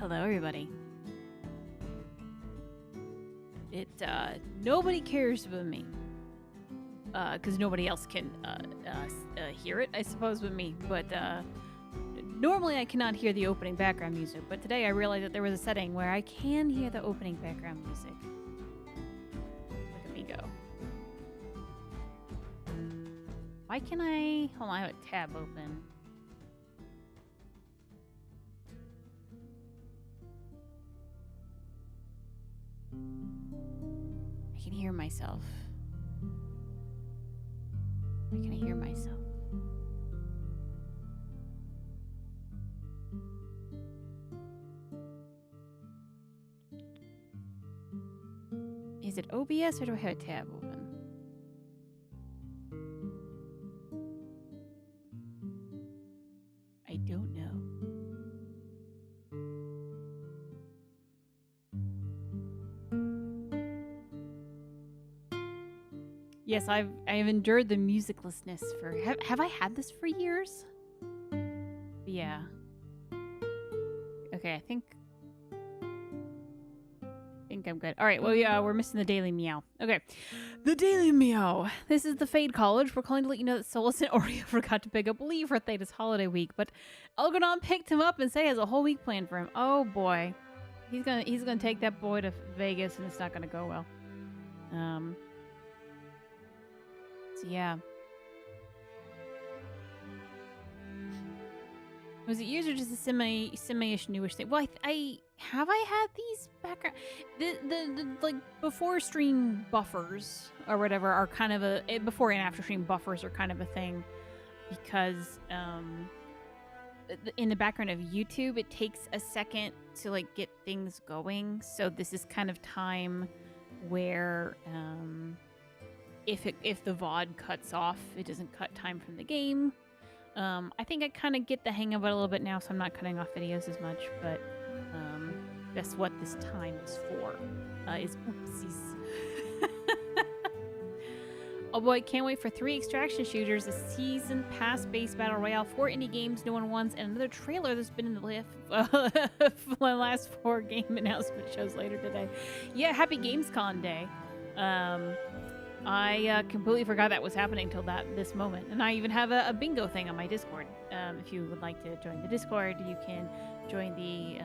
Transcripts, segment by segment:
Hello, everybody. Nobody cares but me. Because nobody else can hear it, I suppose, but me. But normally I cannot hear the opening background music, but today I realized that there was a setting where I can hear the opening background music. Look at me go. Why can I... Hold on, I have a tab open. I can hear myself. I can hear myself. Is it OBS or do I have a tab open? I don't know. Yes, I've endured the musiclessness for... Have I had this for years? Yeah. Okay, I think I'm good. All right, well, yeah, we're missing the Daily Meow. Okay, the Daily Meow. This is the Fade College. We're calling to let you know that Solus and Oreo forgot to pick up Lee for this holiday week, but Algernon picked him up and said he has a whole week planned for him. Oh boy, he's gonna take that boy to Vegas, and it's not gonna go well. So yeah. Was it years or just a semi-ish newish thing? Well, I have had these background the like before stream buffers or whatever are kind of a before and after stream buffers are kind of a thing because in the background of YouTube it takes a second to like get things going. So this is kind of time where if the VOD cuts off, it doesn't cut time from the game. I think I kind of get the hang of it a little bit now, so I'm not cutting off videos as much, but that's what this time is for, is oopsies. Oh boy, can't wait for 3 extraction shooters, a season pass based battle royale, 4 indie games no one wants, and another trailer that's been in the last 4 game announcement shows later today. Yeah, happy Gamescom day. I completely forgot that was happening till this moment. And I even have a bingo thing on my Discord. If you would like to join the Discord, you can join the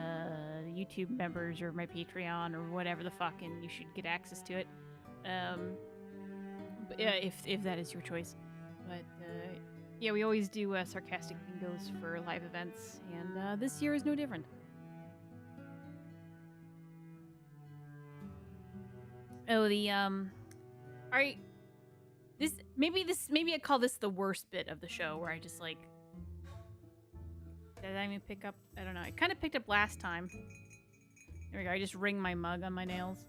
YouTube members or my Patreon or whatever the fuck, and you should get access to it. If that is your choice. But yeah, we always do sarcastic bingos for live events, and this year is no different. Oh, the all right, maybe I call this the worst bit of the show where I just like, did I even pick up? I don't know. I kind of picked up last time. There we go. I just ring my mug on my nails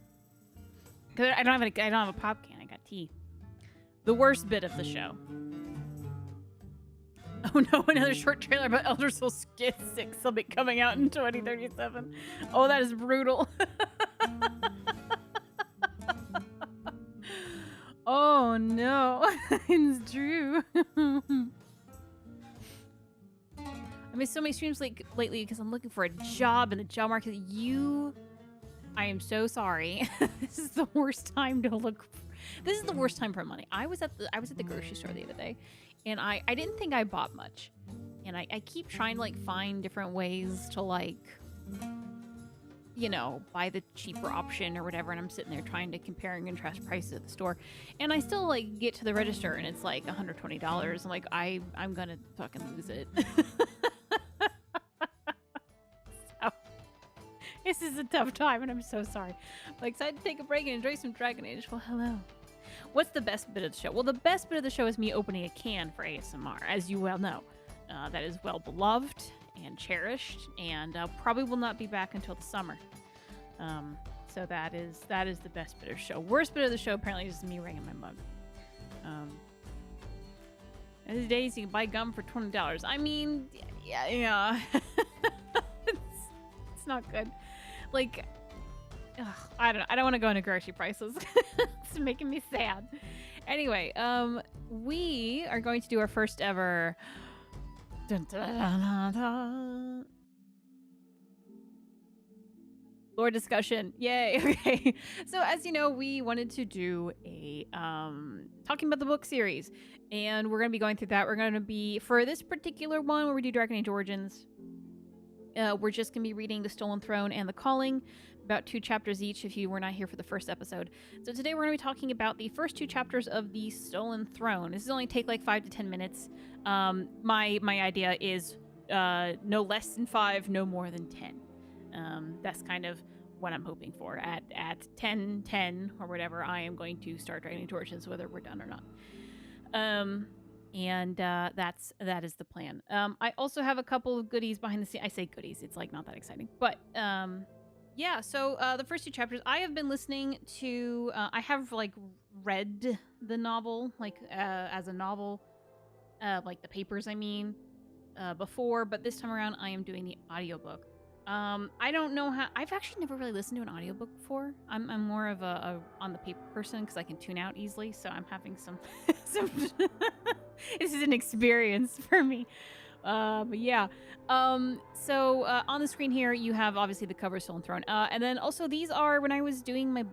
because I don't have a pop can. I got tea. The worst bit of the show. Oh no! Another short trailer about Elder Scrolls 6 will be coming out in 2037. Oh, that is brutal. Oh no, it's true. I missed so many streams lately because I'm looking for a job in the job market. I am so sorry. This is the worst time to look. This is the worst time for money. I was at the grocery store the other day, and I didn't think I bought much, and I keep trying to like find different ways to like, you know, buy the cheaper option or whatever, and I'm sitting there trying to compare and contrast prices at the store, and I still like get to the register and it's like $120. I'm like, I'm gonna fucking lose it. So, this is a tough time, and I'm so sorry. I'm excited to take a break and enjoy some Dragon Age. Well, hello. What's the best bit of the show? Well, the best bit of the show is me opening a can for ASMR, as you well know. That is well beloved and cherished, and probably will not be back until the summer. So that is the best bit of the show. Worst bit of the show apparently is me ringing my mug. These days you can buy gum for $20. I mean, yeah. it's not good. Like, I don't want to go into grocery prices. It's making me sad. Anyway, we are going to do our first ever. Dun, dun, dun, dun, dun. Lore discussion. Yay. Okay. So as you know, we wanted to do a talking about the book series. And we're going to be going through that. We're going to be, for this particular one where we do Dragon Age Origins, we're just going to be reading The Stolen Throne and The Calling, about 2 chapters each if you were not here for the first episode. So today we're going to be talking about the first 2 chapters of The Stolen Throne. This is only take like 5 to 10 minutes. My idea is no less than 5, no more than 10. That's kind of what I'm hoping for. At 10 or whatever, I am going to start Dragon Age Origins, whether we're done or not. That is the plan. I also have a couple of goodies behind the scenes. I say goodies, it's like not that exciting, but yeah. So the first 2 chapters, I have been listening to. I have like read the novel, like as a novel, like the papers. I mean, before, but this time around, I am doing the audiobook. I don't know how. I've actually never really listened to an audiobook before. I'm more of a on the paper person because I can tune out easily. So I'm having some. This is an experience for me. But yeah. So on the screen here, you have obviously the cover Stolen Throne. And then also these are when I was doing my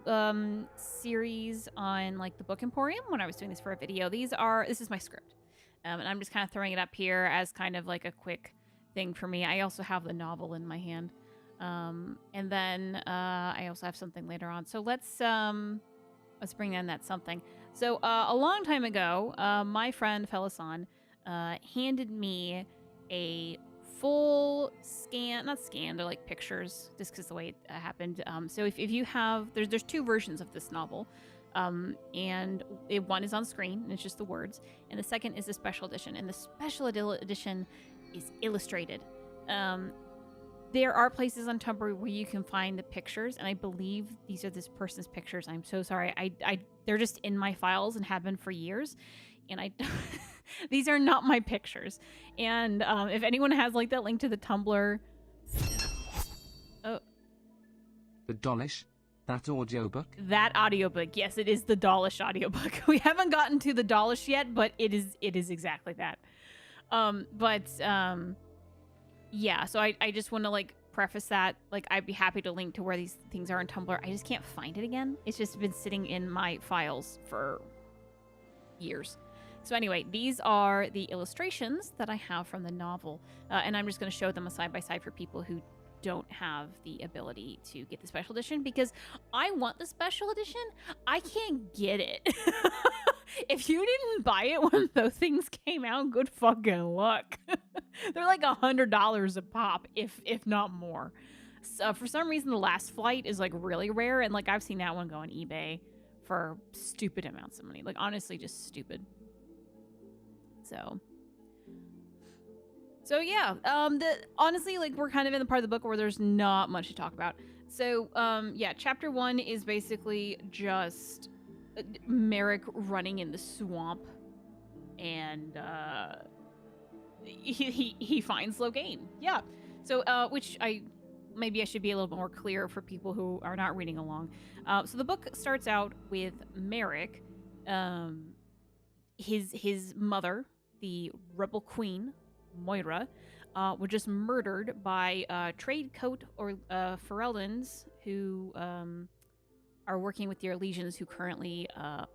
series on like the Book Emporium. When I was doing this for a video, this is my script. And I'm just kind of throwing it up here as kind of like a quick thing for me. I also have the novel in my hand, and then I also have something later on. So let's bring in that something. So a long time ago, my friend Felisan handed me a full not scan, they're like pictures, just because the way it happened. So if you have, there's 2 versions of this novel. And one is on screen, and it's just the words, and the second is the special edition, and the special edition is illustrated. There are places on Tumblr where you can find the pictures, and I believe these are this person's pictures. I'm so sorry. They're just in my files and have been for years, and these are not my pictures. And if anyone has like that link to the Tumblr, the Dawlish, that audiobook. That audiobook, yes, it is the Dawlish audiobook. We haven't gotten to the Dawlish yet, but it is exactly that. Yeah, so I just want to like preface that, like, I'd be happy to link to where these things are on Tumblr. I just can't find it again. It's just been sitting in my files for years. So anyway, these are the illustrations that I have from the novel, and I'm just going to show them a side by side for people who don't have the ability to get the special edition, because I want the special edition. I can't get it. If you didn't buy it when those things came out, good fucking luck. They're like $100 a pop, if not more. So for some reason, the Last Flight is like really rare, and like I've seen that one go on eBay for stupid amounts of money. Like honestly, just stupid. So yeah, honestly, like we're kind of in the part of the book where there's not much to talk about. So yeah, chapter 1 is basically just Merrick running in the swamp, and he finds Loghain. Yeah. So which maybe I should be a little bit more clear for people who are not reading along. So the book starts out with Merrick, his mother, the rebel queen Moira, were just murdered by trade coat or Fereldans who are working with their legions, who currently, I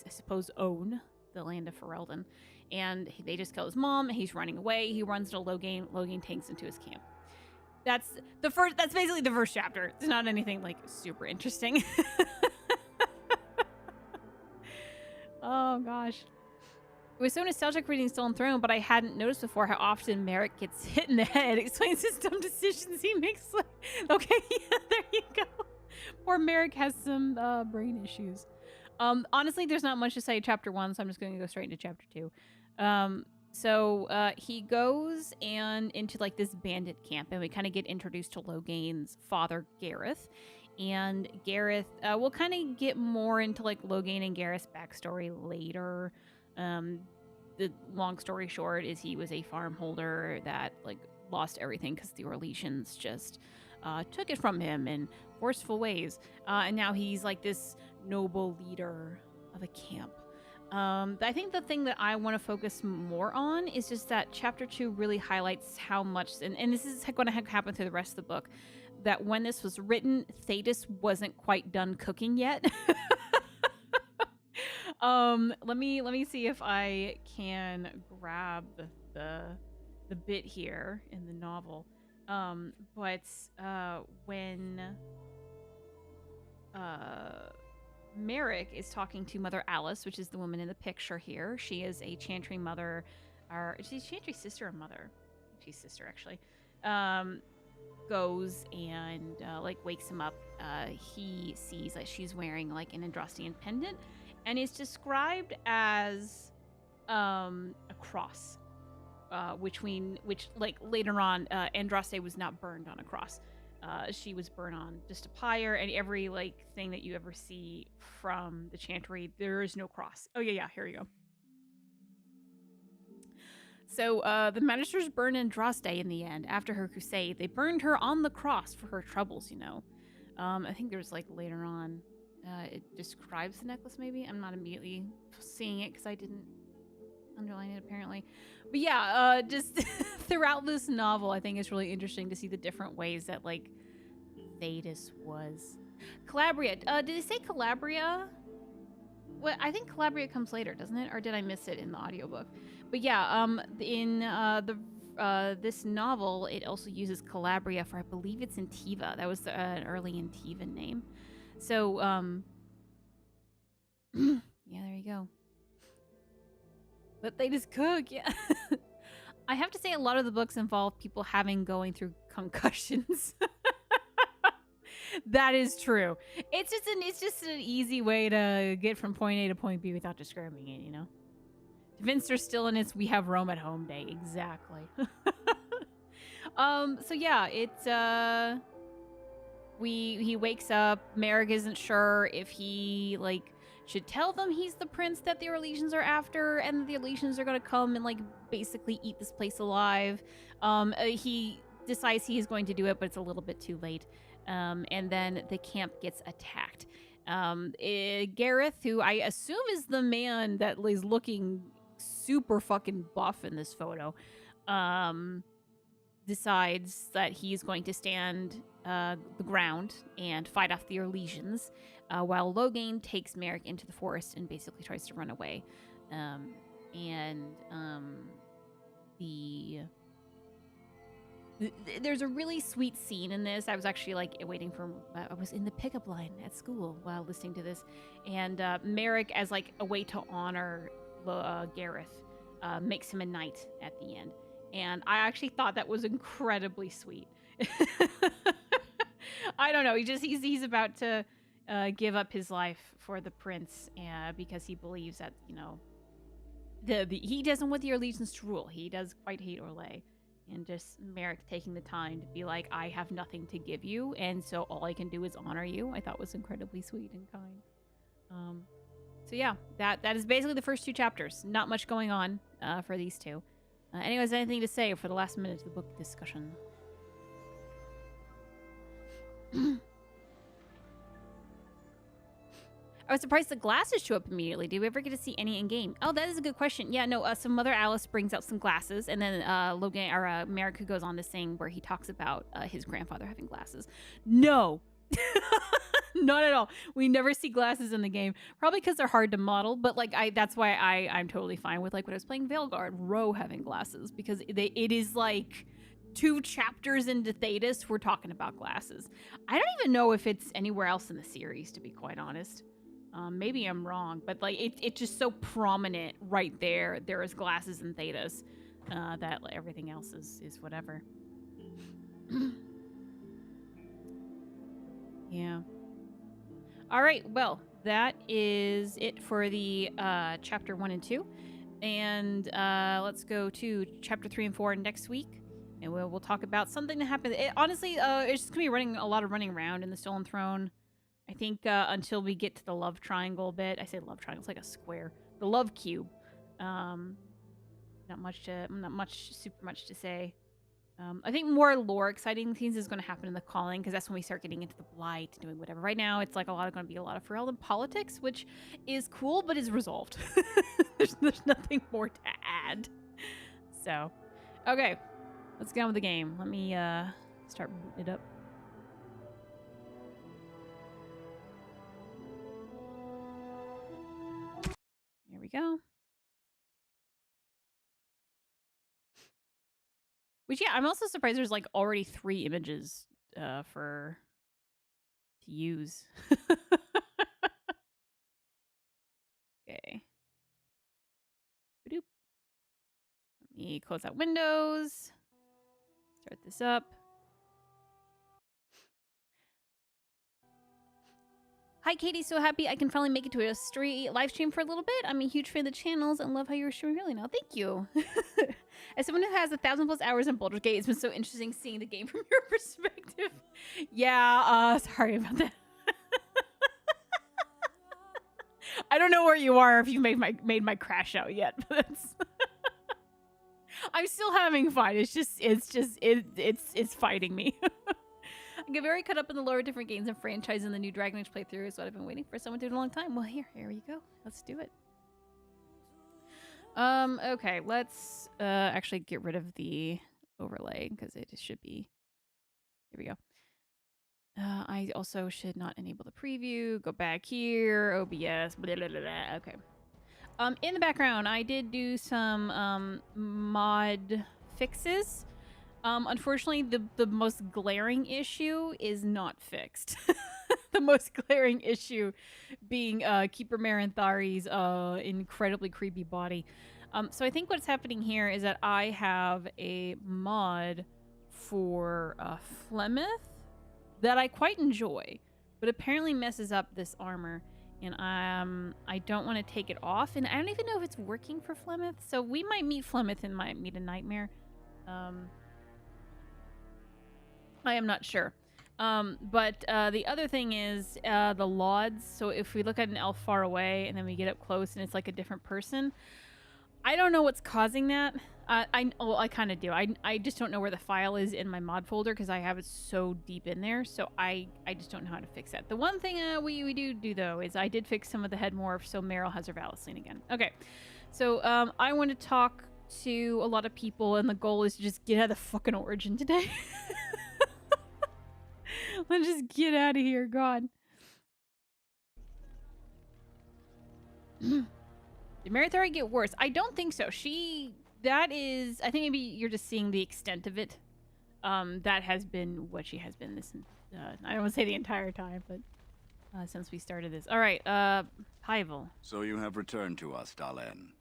suppose, own the land of Ferelden. And they just kill his mom. He's running away. He runs into Loghain. Loghain takes him to his camp. That's basically the first chapter. It's not anything like super interesting. Oh gosh. It was so nostalgic reading Stolen Throne, but I hadn't noticed before how often Merrick gets hit in the head. It explains his dumb decisions he makes. Okay, yeah, there you go. Poor Merrick has some brain issues. Honestly, there's not much to say in chapter 1, so I'm just going to go straight into chapter 2. So he goes into like this bandit camp, and we kind of get introduced to Loghain's father, Gareth. And Gareth, we'll kind of get more into like Loghain and Gareth's backstory later. The long story short is he was a farm holder that like lost everything because the Orlesians just took it from him in forceful ways. And now he's like this noble leader of a camp. I think the thing that I want to focus more on is just that chapter 2 really highlights how much, and this is going to happen through the rest of the book, that when this was written, Thetis wasn't quite done cooking yet. Let me see if I can grab the bit here in the novel. But when Merrick is talking to Mother Alice, which is the woman in the picture here. She is a chantry mother, or she's chantry sister or mother. I think she's sister, actually. Goes and like wakes him up. He sees that she's wearing like an Andrastian pendant, and is described as a cross. Which like later on, Andraste was not burned on a cross. She was burned on just a pyre, and every like thing that you ever see from the chantry, there is no cross. Oh yeah, here you go. So the Magisters burned Andraste in the end. After her crusade, they burned her on the cross for her troubles, you know. I think there's like later on, it describes the necklace maybe. I'm not immediately seeing it because I didn't underline it apparently. But yeah, just throughout this novel, I think it's really interesting to see the different ways that like Thetis was. Calabria. Did it say Calabria? Well, I think Calabria comes later, doesn't it? Or did I miss it in the audiobook? But yeah, in this novel, it also uses Calabria for, I believe it's Antiva. That was an early Antivan name. So, yeah, there you go. But they just cook, yeah. I have to say a lot of the books involve people going through concussions. That is true. It's just an easy way to get from point A to point B without describing it, you know? Vinster's still in its we have Rome at home day. Exactly. So yeah, it's he wakes up. Merrick isn't sure if he like should tell them he's the prince that the Orlesians are after, and the Orlesians are gonna come and like basically eat this place alive. He decides he is going to do it, but it's a little bit too late. And then the camp gets attacked. Gareth, who I assume is the man that is looking super fucking buff in this photo, decides that he's going to stand the ground and fight off the Orlesians, while Logain takes Merrick into the forest and basically tries to run away. There's a really sweet scene in this. I was actually like waiting for, I was in the pickup line at school while listening to this, and Merrick, as like a way to honor Gareth, makes him a knight at the end, and I actually thought that was incredibly sweet. I don't know. He's about to give up his life for the prince, because he believes that, you know, he doesn't want the Orlesians to rule. He does quite hate Orlais. And just Merrick taking the time to be like, I have nothing to give you, and so all I can do is honor you, I thought was incredibly sweet and kind. So yeah, that is basically the first two chapters. Not much going on for these two. Anyways, anything to say for the last minute of the book discussion? I was surprised the glasses show up immediately. Did we ever get to see any in game? Oh, that is a good question. Yeah, no. So Mother Alice brings out some glasses, and then Logan or Merrick goes on this thing where he talks about his grandfather having glasses. No, not at all. We never see glasses in the game, probably because they're hard to model. But like, that's why I'm totally fine with like when I was playing Veilguard, Ro having glasses, because it is like 2 chapters into Thetis we're talking about glasses. I don't even know if it's anywhere else in the series, to be quite honest. Maybe I'm wrong, but like it's just so prominent right there. There is glasses in Thetis, that everything else is whatever. Yeah. All right. Well, that is it for the chapter 1 and 2, and let's go to chapter 3 and 4 next week, and we'll talk about something that happened. Honestly, it's just gonna be a lot of running around in the Stolen Throne. I think until we get to the love triangle bit. I say love triangle, it's like a square. The love cube. Not super much to say. I think more lore exciting things is going to happen in the Calling, because that's when we start getting into the Blight and doing whatever. Right now, it's like going to be a lot of Ferelden politics, which is cool, but is resolved. there's nothing more to add. So, okay, let's get on with the game. Let me start booting it up. go. Which, yeah, I'm also surprised there's like already 3 images to use. Okay. Ba-doop. Let me close out Windows. Start this up. Hi, Caitie. So happy I can finally make it to a live stream for a little bit. I'm a huge fan of the channels and love how you're streaming really now. Thank you. As someone who has 1,000+ hours in Baldur's Gate, it's been so interesting seeing the game from your perspective. Yeah, sorry about that. I don't know where you are if you made my crash out yet, but I'm still having fun. It's fighting me. I get very caught up in the lore of different games and franchises, and the new Dragon Age playthrough is what I've been waiting for someone to do in a long time. Well, here you go. Let's do it. Okay, let's actually get rid of the overlay because it should be. Here we go. I also should not enable the preview. Go back here. OBS. Blah, blah, blah, blah. Okay. In the background, I did do some mod fixes. Unfortunately, the most glaring issue is not fixed. The most glaring issue being Keeper Maranthari's incredibly creepy body. So I think what's happening here is that I have a mod for Flemeth that I quite enjoy, but apparently messes up this armor. And I don't want to take it off, and I don't even know if it's working for Flemeth. So we might meet Flemeth and might meet a nightmare. I am not sure. But the other thing is the Lauds. So if we look at an elf far away and then we get up close and it's like a different person, I don't know what's causing that. I kind of do. I just don't know where the file is in my mod folder because I have it so deep in there. So I just don't know how to fix that. The one thing we do though is I did fix some of the head morph, so Meryl has her Valicine again. Okay, so I want to talk to a lot of people, and the goal is to just get out of the fucking Origin today. Let's just get out of here, God. Did Maranthari get worse? I don't think so. I think maybe you're just seeing the extent of it. That has been what she has been this, I don't want to say the entire time, but since we started this. All right, Hyvel. So you have returned to us, Dalen.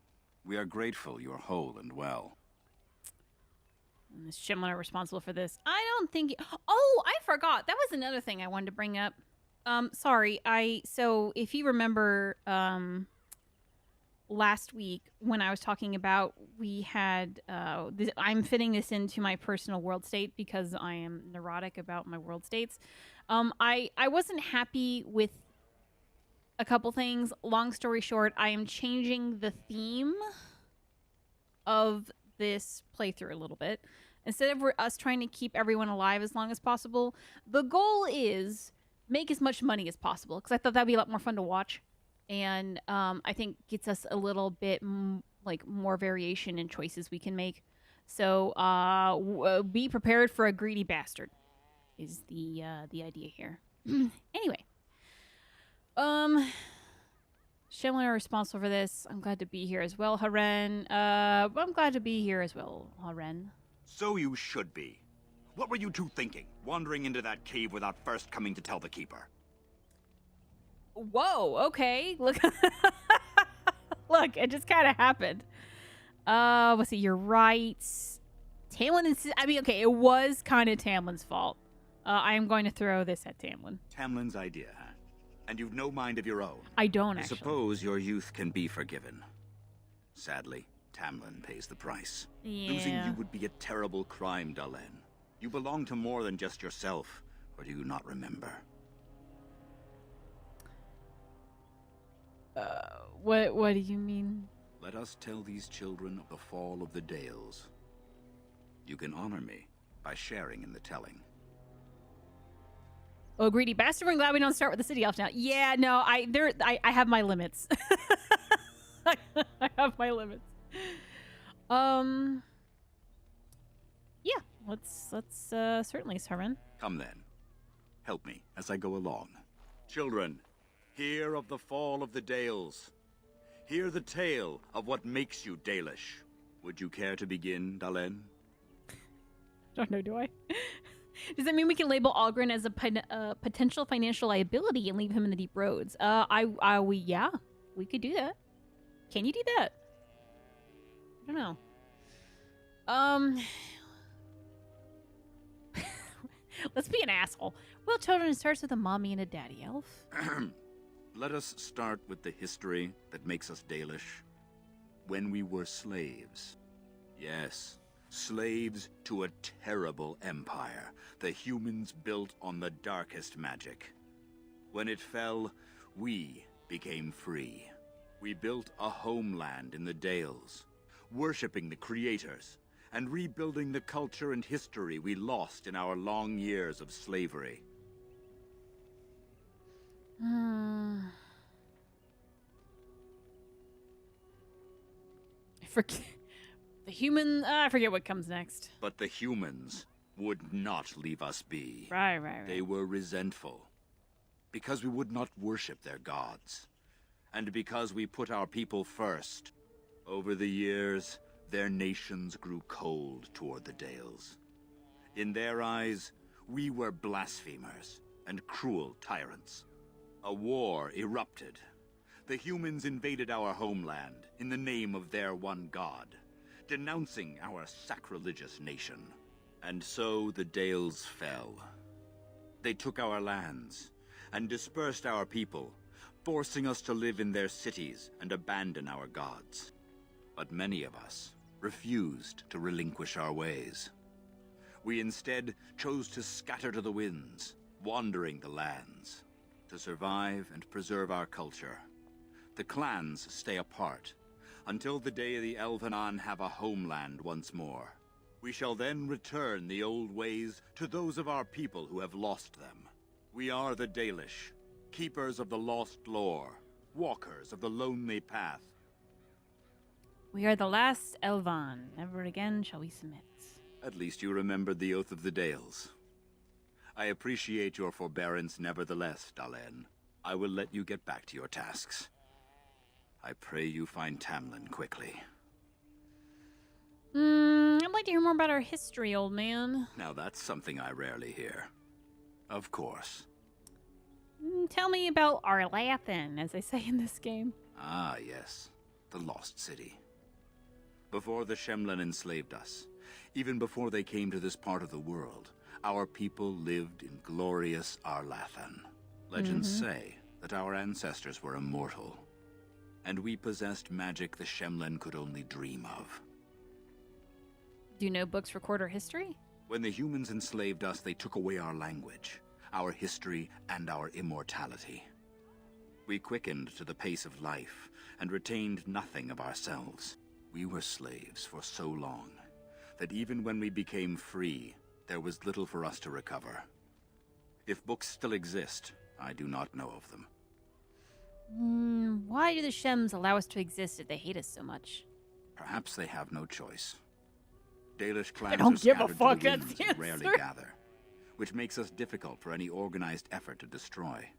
We are grateful you're whole and well. And the Shimlin are responsible for this. I don't think... Oh, I forgot. That was another thing I wanted to bring up. Sorry. So if you remember... last week when I was talking about we had I'm fitting this into my personal world state because I am neurotic about my world states. I wasn't happy with a couple things. Long story short, I am changing the theme of this playthrough a little bit. Instead of us trying to keep everyone alive as long as possible, the goal is make as much money as possible because I thought that'd be a lot more fun to watch. And I think gets us a little bit more variation in choices we can make. So be prepared for a greedy bastard is the idea here. Anyway, Shimlin are responsible for this. I'm glad to be here as well, Haren. I'm glad to be here as well, Haren. So you should be. What were you two thinking, wandering into that cave without first coming to tell the Keeper? Whoa, okay. Look. Look, it just kind of happened. Let's see, you're right. Tamlin is... I mean, okay, it was kind of Tamlin's fault. I am going to throw this at Tamlin. Tamlin's idea, huh? And you've no mind of your own? I don't, actually. I suppose your youth can be forgiven. Sadly, Tamlin pays the price. Yeah. Losing you would be a terrible crime, Dalen. You belong to more than just yourself, or do you not remember? What do you mean? Let us tell these children of the fall of the Dales. You can honor me by sharing in the telling. Oh, greedy bastard! I'm glad we don't start with the city elf now. Yeah, no, I have my limits. I have my limits. Yeah, let's certainly, Sarman. Come then, help me as I go along. Children, hear of the fall of the Dales. Hear the tale of what makes you Dalish. Would you care to begin, Dalen? Don't know, do I? Does that mean we can label Algren as a potential financial liability and leave him in the deep roads? Yeah, we could do that. Can you do that? I don't know. Let's be an asshole. Well, children, it starts with a mommy and a daddy elf. Let us start with the history that makes us Dalish. When we were slaves. Yes, slaves to a terrible empire the humans built on the darkest magic. When it fell, we became free. We built a homeland in the Dales, worshipping the creators, and rebuilding the culture and history we lost in our long years of slavery. I forget. I forget what comes next. But the humans would not leave us be. Right. They were resentful. Because we would not worship their gods. And because we put our people first. Over the years, their nations grew cold toward the Dales. In their eyes, we were blasphemers and cruel tyrants. A war erupted. The humans invaded our homeland in the name of their one god, denouncing our sacrilegious nation. And so the Dales fell. They took our lands and dispersed our people, forcing us to live in their cities and abandon our gods. But many of us refused to relinquish our ways. We instead chose to scatter to the winds, wandering the lands. To survive and preserve our culture, the clans stay apart until the day the Elvenan have a homeland once more. We shall then return the old ways to those of our people who have lost them. We are the Dalish, keepers of the lost lore, walkers of the lonely path. We are the last Elvan. Never again shall we submit. At least you remembered the Oath of the Dales. I appreciate your forbearance nevertheless, Dalen. I will let you get back to your tasks. I pray you find Tamlin quickly. I'd like to hear more about our history, old man. Now that's something I rarely hear. Of course. Tell me about Arlathan, as they say in this game. Ah, yes. The Lost City. Before the Shemlen enslaved us, even before they came to this part of the world, our people lived in glorious Arlathan. Legends say that our ancestors were immortal, and we possessed magic the Shemlen could only dream of. Do no books record our history? When the humans enslaved us, they took away our language, our history, and our immortality. We quickened to the pace of life and retained nothing of ourselves. We were slaves for so long that even when we became free, there was little for us to recover. If books still exist, I do not know of them. Why do the Shems allow us to exist if they hate us so much? Perhaps they have no choice. Dalish clans I don't are give a scattered fuck, to the that's winds the and rarely answer. gather, which makes us difficult for any organized effort to destroy.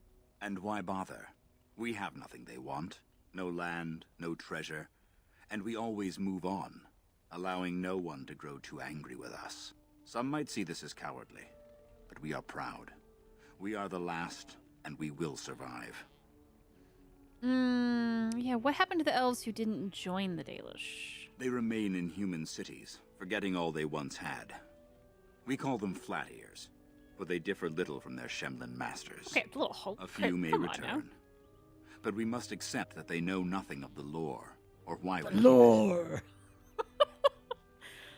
And why bother? We have nothing they want. No land, no treasure. And we always move on, allowing no one to grow too angry with us. Some might see this as cowardly, but we are proud. We are the last, and we will survive. Yeah, what happened to the elves who didn't join the Dalish? They remain in human cities, forgetting all they once had. We call them flat ears, but they differ little from their Shemlen masters. Okay, it's a little hope. A few may Come on now. return, but we must accept that they know nothing of the lore, or why we Lore.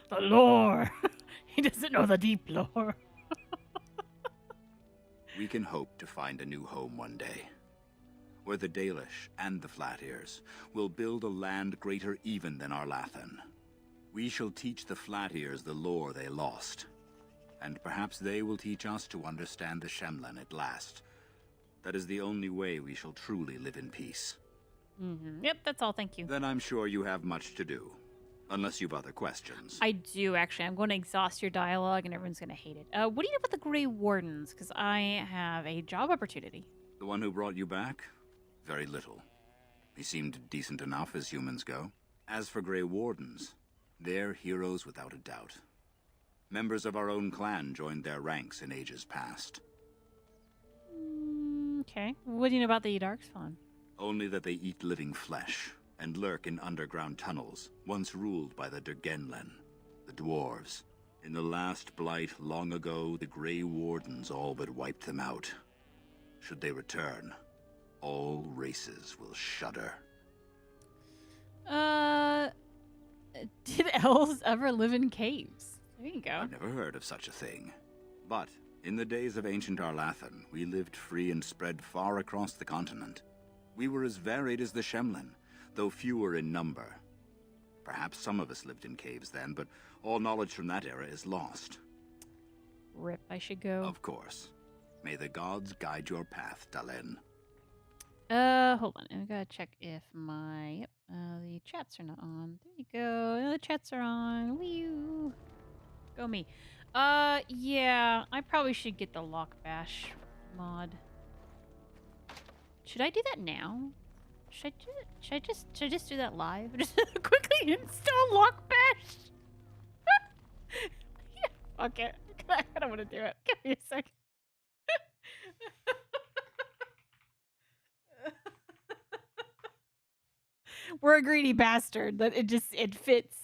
The lore. He doesn't know the deep lore. We can hope to find a new home one day, where the Dalish and the Flat Ears will build a land greater even than Arlathan. We shall teach the Flat Ears the lore they lost, and perhaps they will teach us to understand the Shemlen at last. That is the only way we shall truly live in peace. Yep, that's all, thank you. Then I'm sure you have much to do, unless you've other questions. I do, actually. I'm going to exhaust your dialogue and everyone's going to hate it. What do you know about the Grey Wardens? Because I have a job opportunity. The one who brought you back? Very little. They seemed decent enough as humans go. As for Grey Wardens, they're heroes without a doubt. Members of our own clan joined their ranks in ages past. Okay. What do you know about the Darkspawn? Only that they eat living flesh and lurk in underground tunnels, once ruled by the Dergenlen, the dwarves. In the last blight long ago, the Grey Wardens all but wiped them out. Should they return, all races will shudder. Did elves ever live in caves? There you go. I've never heard of such a thing. But in the days of ancient Arlathan, we lived free and spread far across the continent. We were as varied as the Shemlin, though fewer in number. Perhaps some of us lived in caves then, but all knowledge from that era is lost. Rip, I should go. Of course. May the gods guide your path, Dalen. Hold on. I gotta check if my the chats are not on. There you go. The chats are on. Wee. Go me. Yeah. I probably should get the lock bash mod. Should I do that now? Should I do it? Should I just do that live? Just quickly install lock bash. Yeah. Fuck it. I don't want to do it. Give me a second. We're a greedy bastard. That it fits.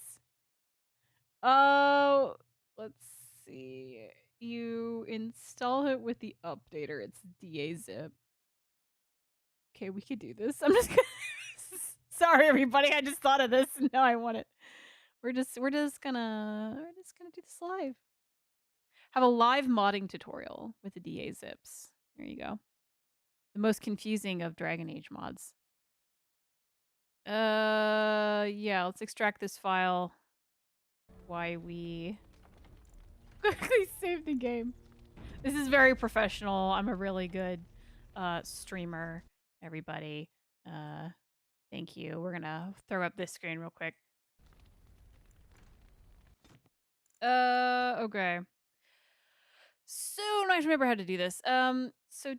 Oh, let's see. You install it with the updater. It's DA-zip. Okay, we could do this. I'm just gonna sorry everybody, I just thought of this and now I want it. We're just gonna do this live. Have a live modding tutorial with the DA-zips. There you go. The most confusing of Dragon Age mods. Yeah, let's extract this file. Why we quickly save the game. This is very professional. I'm a really good streamer, everybody. Thank you. We're gonna throw up this screen real quick. Okay. So I'm not remember how to do this. So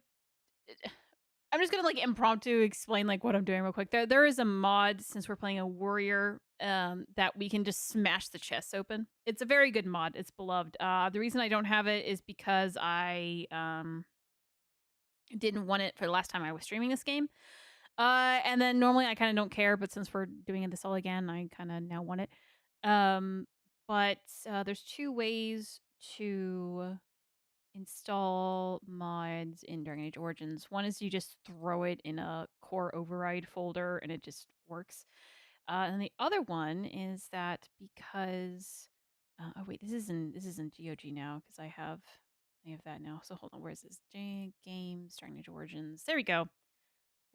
I'm just gonna like impromptu explain like what I'm doing real quick. There is a mod, since we're playing a warrior, that we can just smash the chests open. It's a very good mod. It's beloved. The reason I don't have it is because I didn't want it for the last time I was streaming this game. And then normally I kind of don't care, but since we're doing this all again, I kind of now want it. But there's two ways to install mods in Dragon Age Origins. One is you just throw it in a core override folder and it just works. And the other one is that because oh wait, this isn't GOG now because I have that now. So hold on, where is this? Games, Dragon Age Origins. There we go.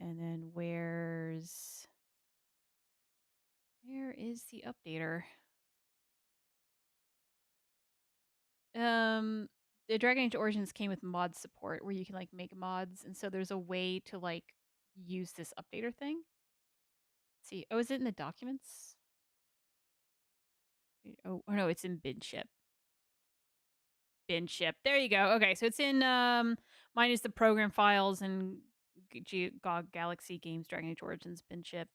And then where is the updater? The Dragon Age Origins came with mod support where you can like make mods, and so there's a way to like use this updater thing. Let's see, oh, is it in the documents? Oh no, it's in binship. Binship. There you go. Okay, so it's in mine is the program files and GOG Galaxy Games Dragon Age Origins binship.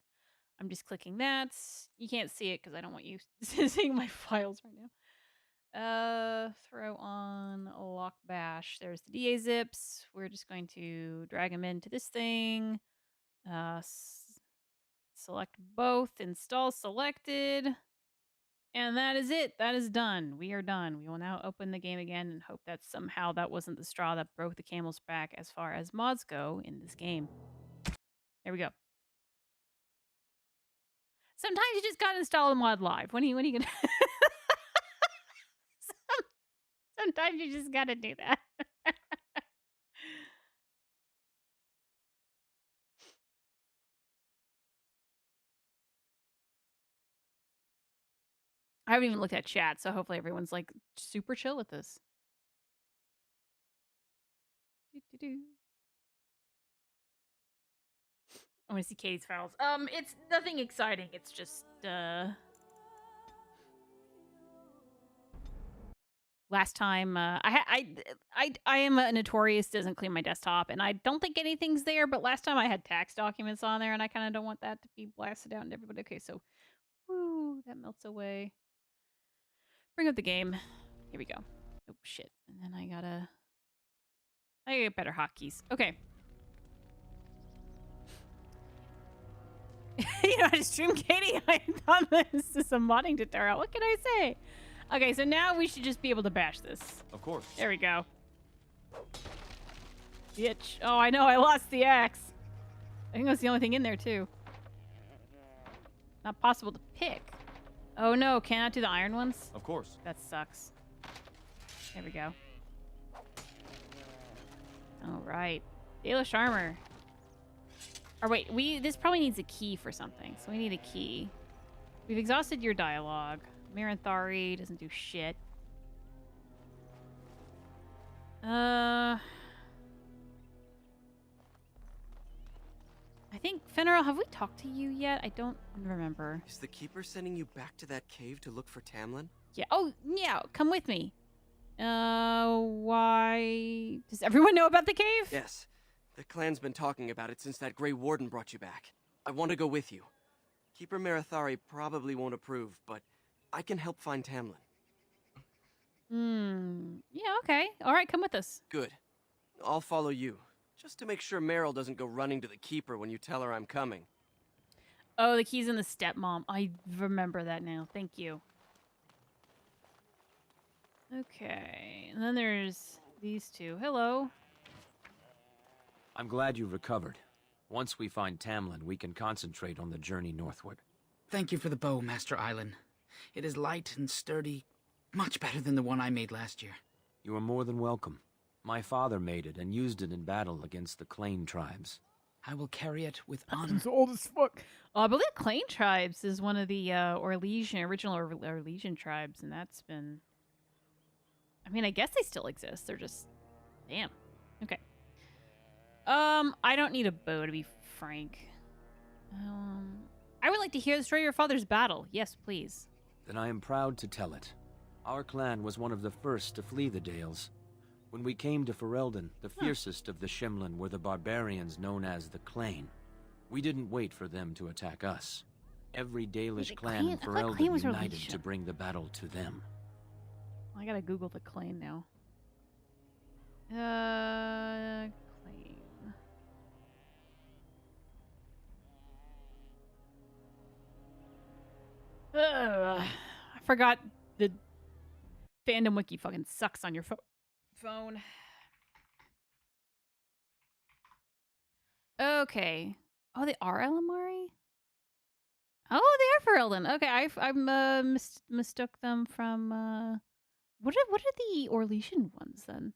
I'm just clicking that. You can't see it because I don't want you seeing my files right now. Throw on lock bash. There's the DA zips. We're just going to drag them into this thing. Select both. Install selected. And that is it. That is done. We are done. We will now open the game again and hope that somehow that wasn't the straw that broke the camel's back as far as mods go in this game. There we go. Sometimes you just gotta install a mod live. When are you gonna Sometimes you just gotta do that. I haven't even looked at chat, so hopefully everyone's like super chill with this. I want to see Caitie's files. It's nothing exciting. It's just Last time, I am a notorious doesn't clean my desktop, and I don't think anything's there. But last time I had tax documents on there, and I kind of don't want that to be blasted out and everybody. Okay, so, woo, that melts away. Bring up the game. Here we go. Oh shit! And then I gotta get better hotkeys. Okay. You know how to stream, Caitie? I thought this is a modding tutorial. What can I say? Okay, so now we should just be able to bash this. Of course. There we go. Bitch. Oh, I know. I lost the axe. I think that's the only thing in there, too. Not possible to pick. Oh, no. Cannot do the iron ones? Of course. That sucks. There we go. All right. Dalish armor. Or wait, this probably needs a key for something. So we need a key. We've exhausted your dialogue. Miranthari doesn't do shit. I think, Fenrir, have we talked to you yet? I don't remember. Is the Keeper sending you back to that cave to look for Tamlin? Yeah. Oh, yeah. Come with me. Why? Does everyone know about the cave? Yes. The clan's been talking about it since that Grey Warden brought you back. I want to go with you. Keeper Marathari probably won't approve, but I can help find Tamlin. Yeah, okay. All right, come with us. Good. I'll follow you. Just to make sure Meryl doesn't go running to the Keeper when you tell her I'm coming. Oh, the key's in the stepmom. I remember that now. Thank you. Okay. And then there's these two. Hello. I'm glad you recovered. Once we find Tamlin, we can concentrate on the journey northward. Thank you for the bow, Master Island. It is light and sturdy, much better than the one I made last year. You are more than welcome. My father made it and used it in battle against the Clane tribes. I will carry it with honor. It's old as fuck. I believe Clane tribes is one of the original Orlesian tribes, and that's been... I mean, I guess they still exist. They're just... Damn. Okay. I don't need a bow, to be frank. I would like to hear the story of your father's battle. Yes, please. Then I am proud to tell it. Our clan was one of the first to flee the Dales. When we came to Ferelden, the fiercest of the Shimlin were the barbarians known as the Clane. We didn't wait for them to attack us. Every Dalish clan in Ferelden united to bring the battle to them. I gotta Google the Clane now. Clane. I forgot the fandom wiki fucking sucks on your phone. Okay. Oh, they are Elamari? Oh, they are Ferelden. Okay, I mistook them from what are the Orlesian ones then?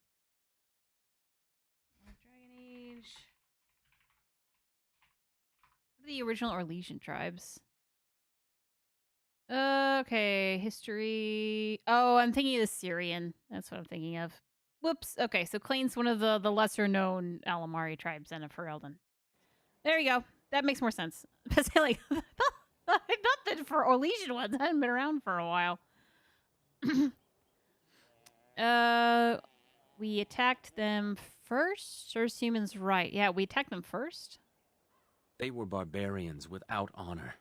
Dragon Age. What are the original Orlesian tribes? Okay, history. Oh, I'm thinking of the Syrian. That's what I'm thinking of. Whoops. Okay, so Clane's one of the lesser known Alamari tribes in Ferelden. There you go. That makes more sense. Like, I thought that for Orlesian ones hadn't been around for a while. We attacked them first. Serves humans right. Yeah, we attacked them first. They were barbarians without honor.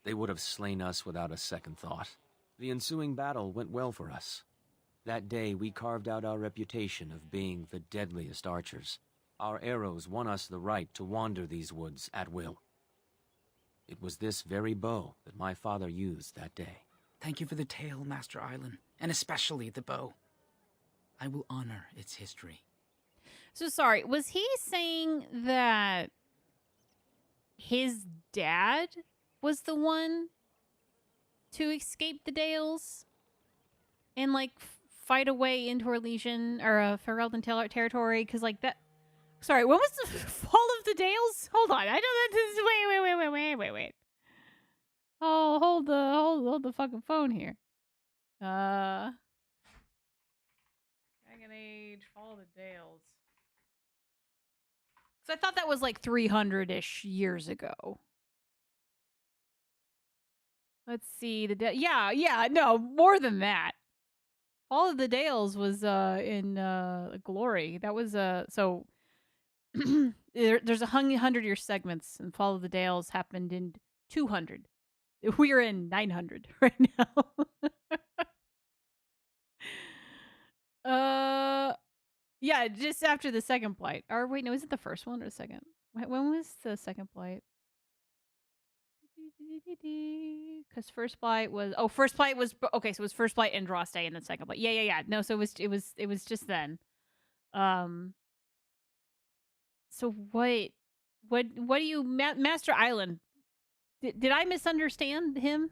They would have slain us without a second thought. The ensuing battle went well for us. That day, we carved out our reputation of being the deadliest archers. Our arrows won us the right to wander these woods at will. It was this very bow that my father used that day. Thank you for the tale, Master Island, and especially the bow. I will honor its history. So sorry, was he saying that his dad was the one to escape the Dales and like fight a way into Orlesian or Ferelden territory? Because like that. Sorry, when was the fall of the Dales? Hold on, I know that. Wait. Oh, hold the fucking phone here. Dragon Age, Fall of the Dales. Because I thought that was like 300-ish years ago. Let's see. No, more than that. Fall of the Dales was in Glory. That was so there's 100-year segments, and Fall of the Dales happened in 200. We are in 900 right now. Yeah, just after the second blight. Or wait, no, is it the first one or the second? When was the second blight? Because first blight was first blight was okay. So it was first blight and Dross Day, and then second blight. Yeah. No, so it was just then. So what do you Master Island? Did I misunderstand him?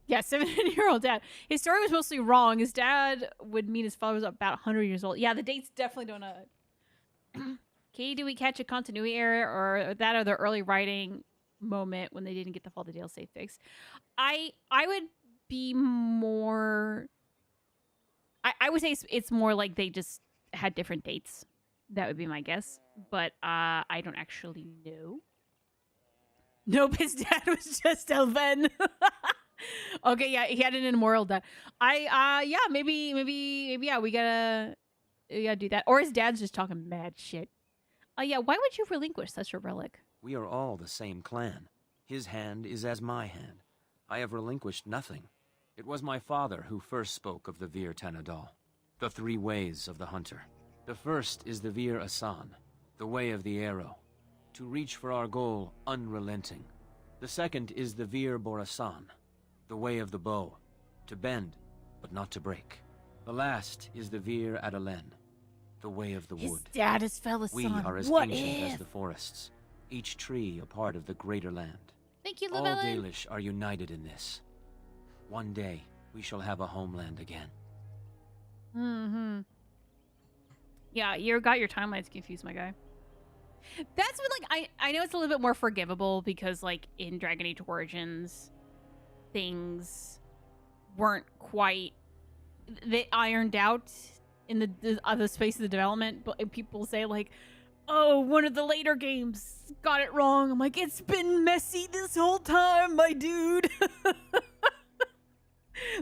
Yeah, 17-year-old dad. His story was mostly wrong. His dad would mean his father was about 100 years old. Yeah, the dates definitely don't know. Katie, do we catch a continuity error or that other early writing moment when they didn't get the Fall of the Dale safe fix? I would be more... I would say it's more like they just had different dates. That would be my guess. But I don't actually know. Nope, his dad was just Elven. Okay, yeah, he had an immoral dad. Yeah, maybe, yeah, we gotta do that. Or his dad's just talking mad shit. Yeah, why would you relinquish such a relic? We are all the same clan. His hand is as my hand. I have relinquished nothing. It was my father who first spoke of the Vir Tanadal, the three ways of the hunter. The first is the Vir Asan, the way of the arrow, to reach for our goal unrelenting. The second is the Vir Borasan, the way of the bow, to bend, but not to break. The last is the Vir Adalen, the way of the wood. His dad is Fellasan. We are as ancient as the forests, each tree a part of the greater land. Thank you, All Llewellyn. Dalish are united in this. One day, we shall have a homeland again. Mm-hmm. Yeah, you got your timelines confused, my guy. That's when, like, I know it's a little bit more forgivable because, like, in Dragon Age Origins, things weren't quite... They ironed out in the space of the development, but people say, like, oh, one of the later games got it wrong. I'm like, it's been messy this whole time, my dude.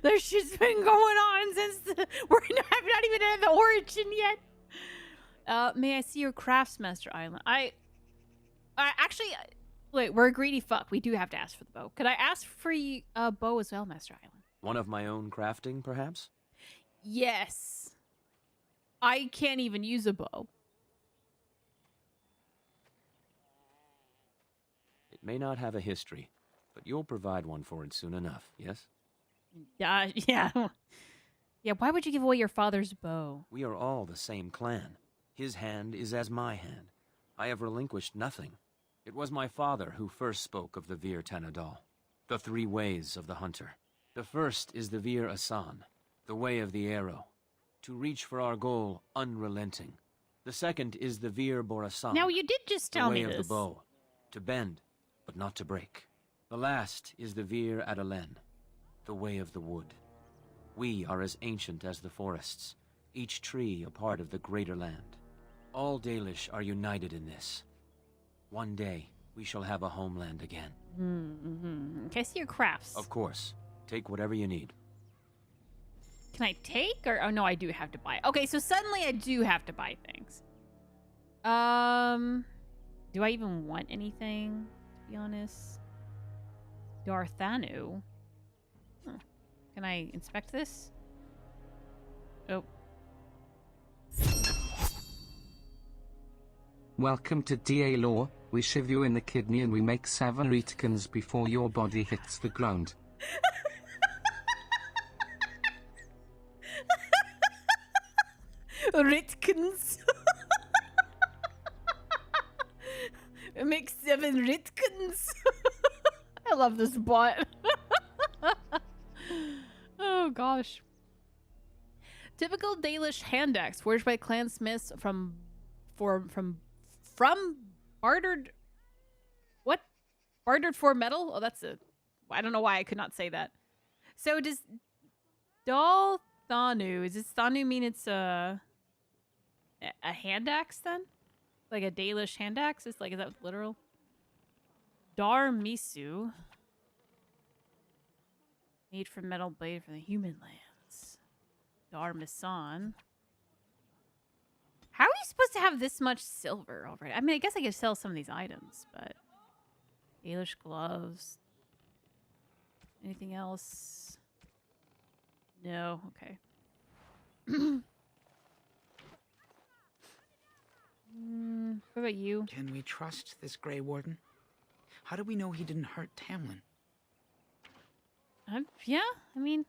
There's shit's been going on since we're not even at the origin yet. May I see your Craftsmaster Island? I actually, wait, we're a greedy fuck. We do have to ask for the bow. Could I ask for a bow as well, Master Island? One of my own crafting, perhaps? Yes. I can't even use a bow. It may not have a history, but you'll provide one for it soon enough, yes? Yeah. Yeah, why would you give away your father's bow? We are all the same clan. His hand is as my hand. I have relinquished nothing. It was my father who first spoke of the Vir Tanadal, the three ways of the hunter. The first is the Vir Asan, the way of the arrow, to reach for our goal unrelenting. The second is the Vir Borasan. Now, you did just tell me the way this. of the bow, to bend, but not to break. The last is the Vir Adalen, the way of the wood. We are as ancient as the forests, each tree a part of the greater land. All Dalish are united in this. One day, we shall have a homeland again. Mm-hmm. Can I see your crafts? Of course. Take whatever you need. Can I take or... Oh, no, I do have to buy. Okay, so suddenly I do have to buy things. Do I even want anything, to be honest? Darthanu? Huh. Can I inspect this? Oh. Welcome to DA Law. We shiv you in the kidney and we make 7 retkins before your body hits the ground. Ritkins. Make 7 Ritkins. I love this bot. Oh gosh. Typical Dalish hand axe forged by clansmiths from bartered. What? Bartered for metal? Oh, that's a. I don't know why I could not say that. So does Dal Thanu? Does Thanu mean it's a hand axe then? Like a Dalish hand axe? Is that literal? Dar Misu. Made from metal blade from the human lands. Darmasan. How are you supposed to have this much silver already? I mean, I guess I could sell some of these items, but... Dalish gloves. Anything else? No, okay. What about you? Can we trust this Grey Warden? How do we know he didn't hurt Tamlin? Yeah, I mean...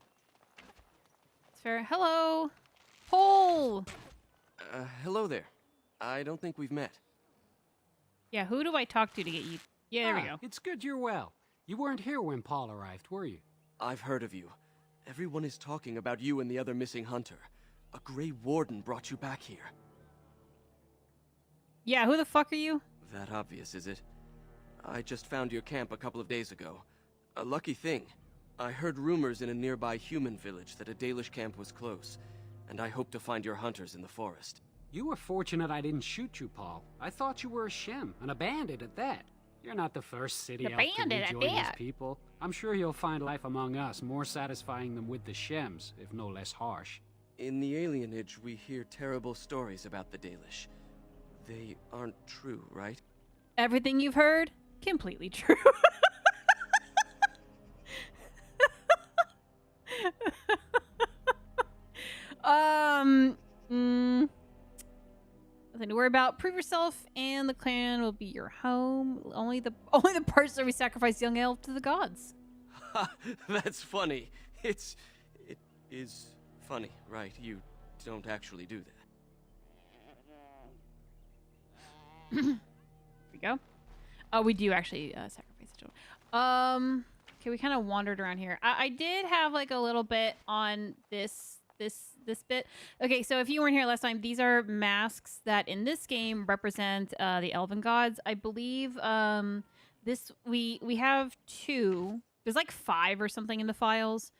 It's fair. Hello! Paul! Hello there. I don't think we've met. Yeah, who do I talk to get you? Yeah, there we go. It's good you're well. You weren't here when Paul arrived, were you? I've heard of you. Everyone is talking about you and the other missing hunter. A Grey Warden brought you back here. Yeah, who the fuck are you? That obvious, is it? I just found your camp a couple of days ago. A lucky thing. I heard rumors in a nearby human village that a Dalish camp was close, and I hope to find your hunters in the forest. You were fortunate I didn't shoot you, Paul. I thought you were a Shem, and a bandit at that. You're not the first city elf to rejoin his people. I'm sure you'll find life among us more satisfying than with the Shems, if no less harsh. In the alienage, we hear terrible stories about the Dalish. They aren't true, right? Everything you've heard? Completely true. Nothing to worry about. Prove yourself, and the clan will be your home. Only the parts where we sacrifice young elf to the gods. Ha! That's funny. It is funny, right? You don't actually do that. Here we go. Oh, we do actually sacrifice the children. Okay, we kind of wandered around here. I did have like a little bit on this bit. Okay, so if you weren't here last time, these are masks that in this game represent the elven gods. I believe we have 2. There's like 5 or something in the files,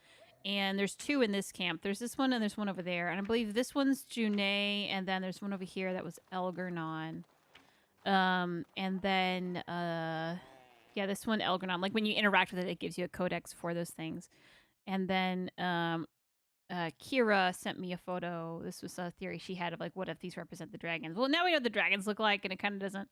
and there's 2 in this camp. There's this one and there's one over there, and I believe this one's Junei, and then there's one over here that was Elgernon. And then yeah, this one Elgernon. Like when you interact with it, it gives you a codex for those things. And then Kira sent me a photo. This was a theory she had of like, what if these represent the dragons? Well, now we know what the dragons look like, and it kind of doesn't,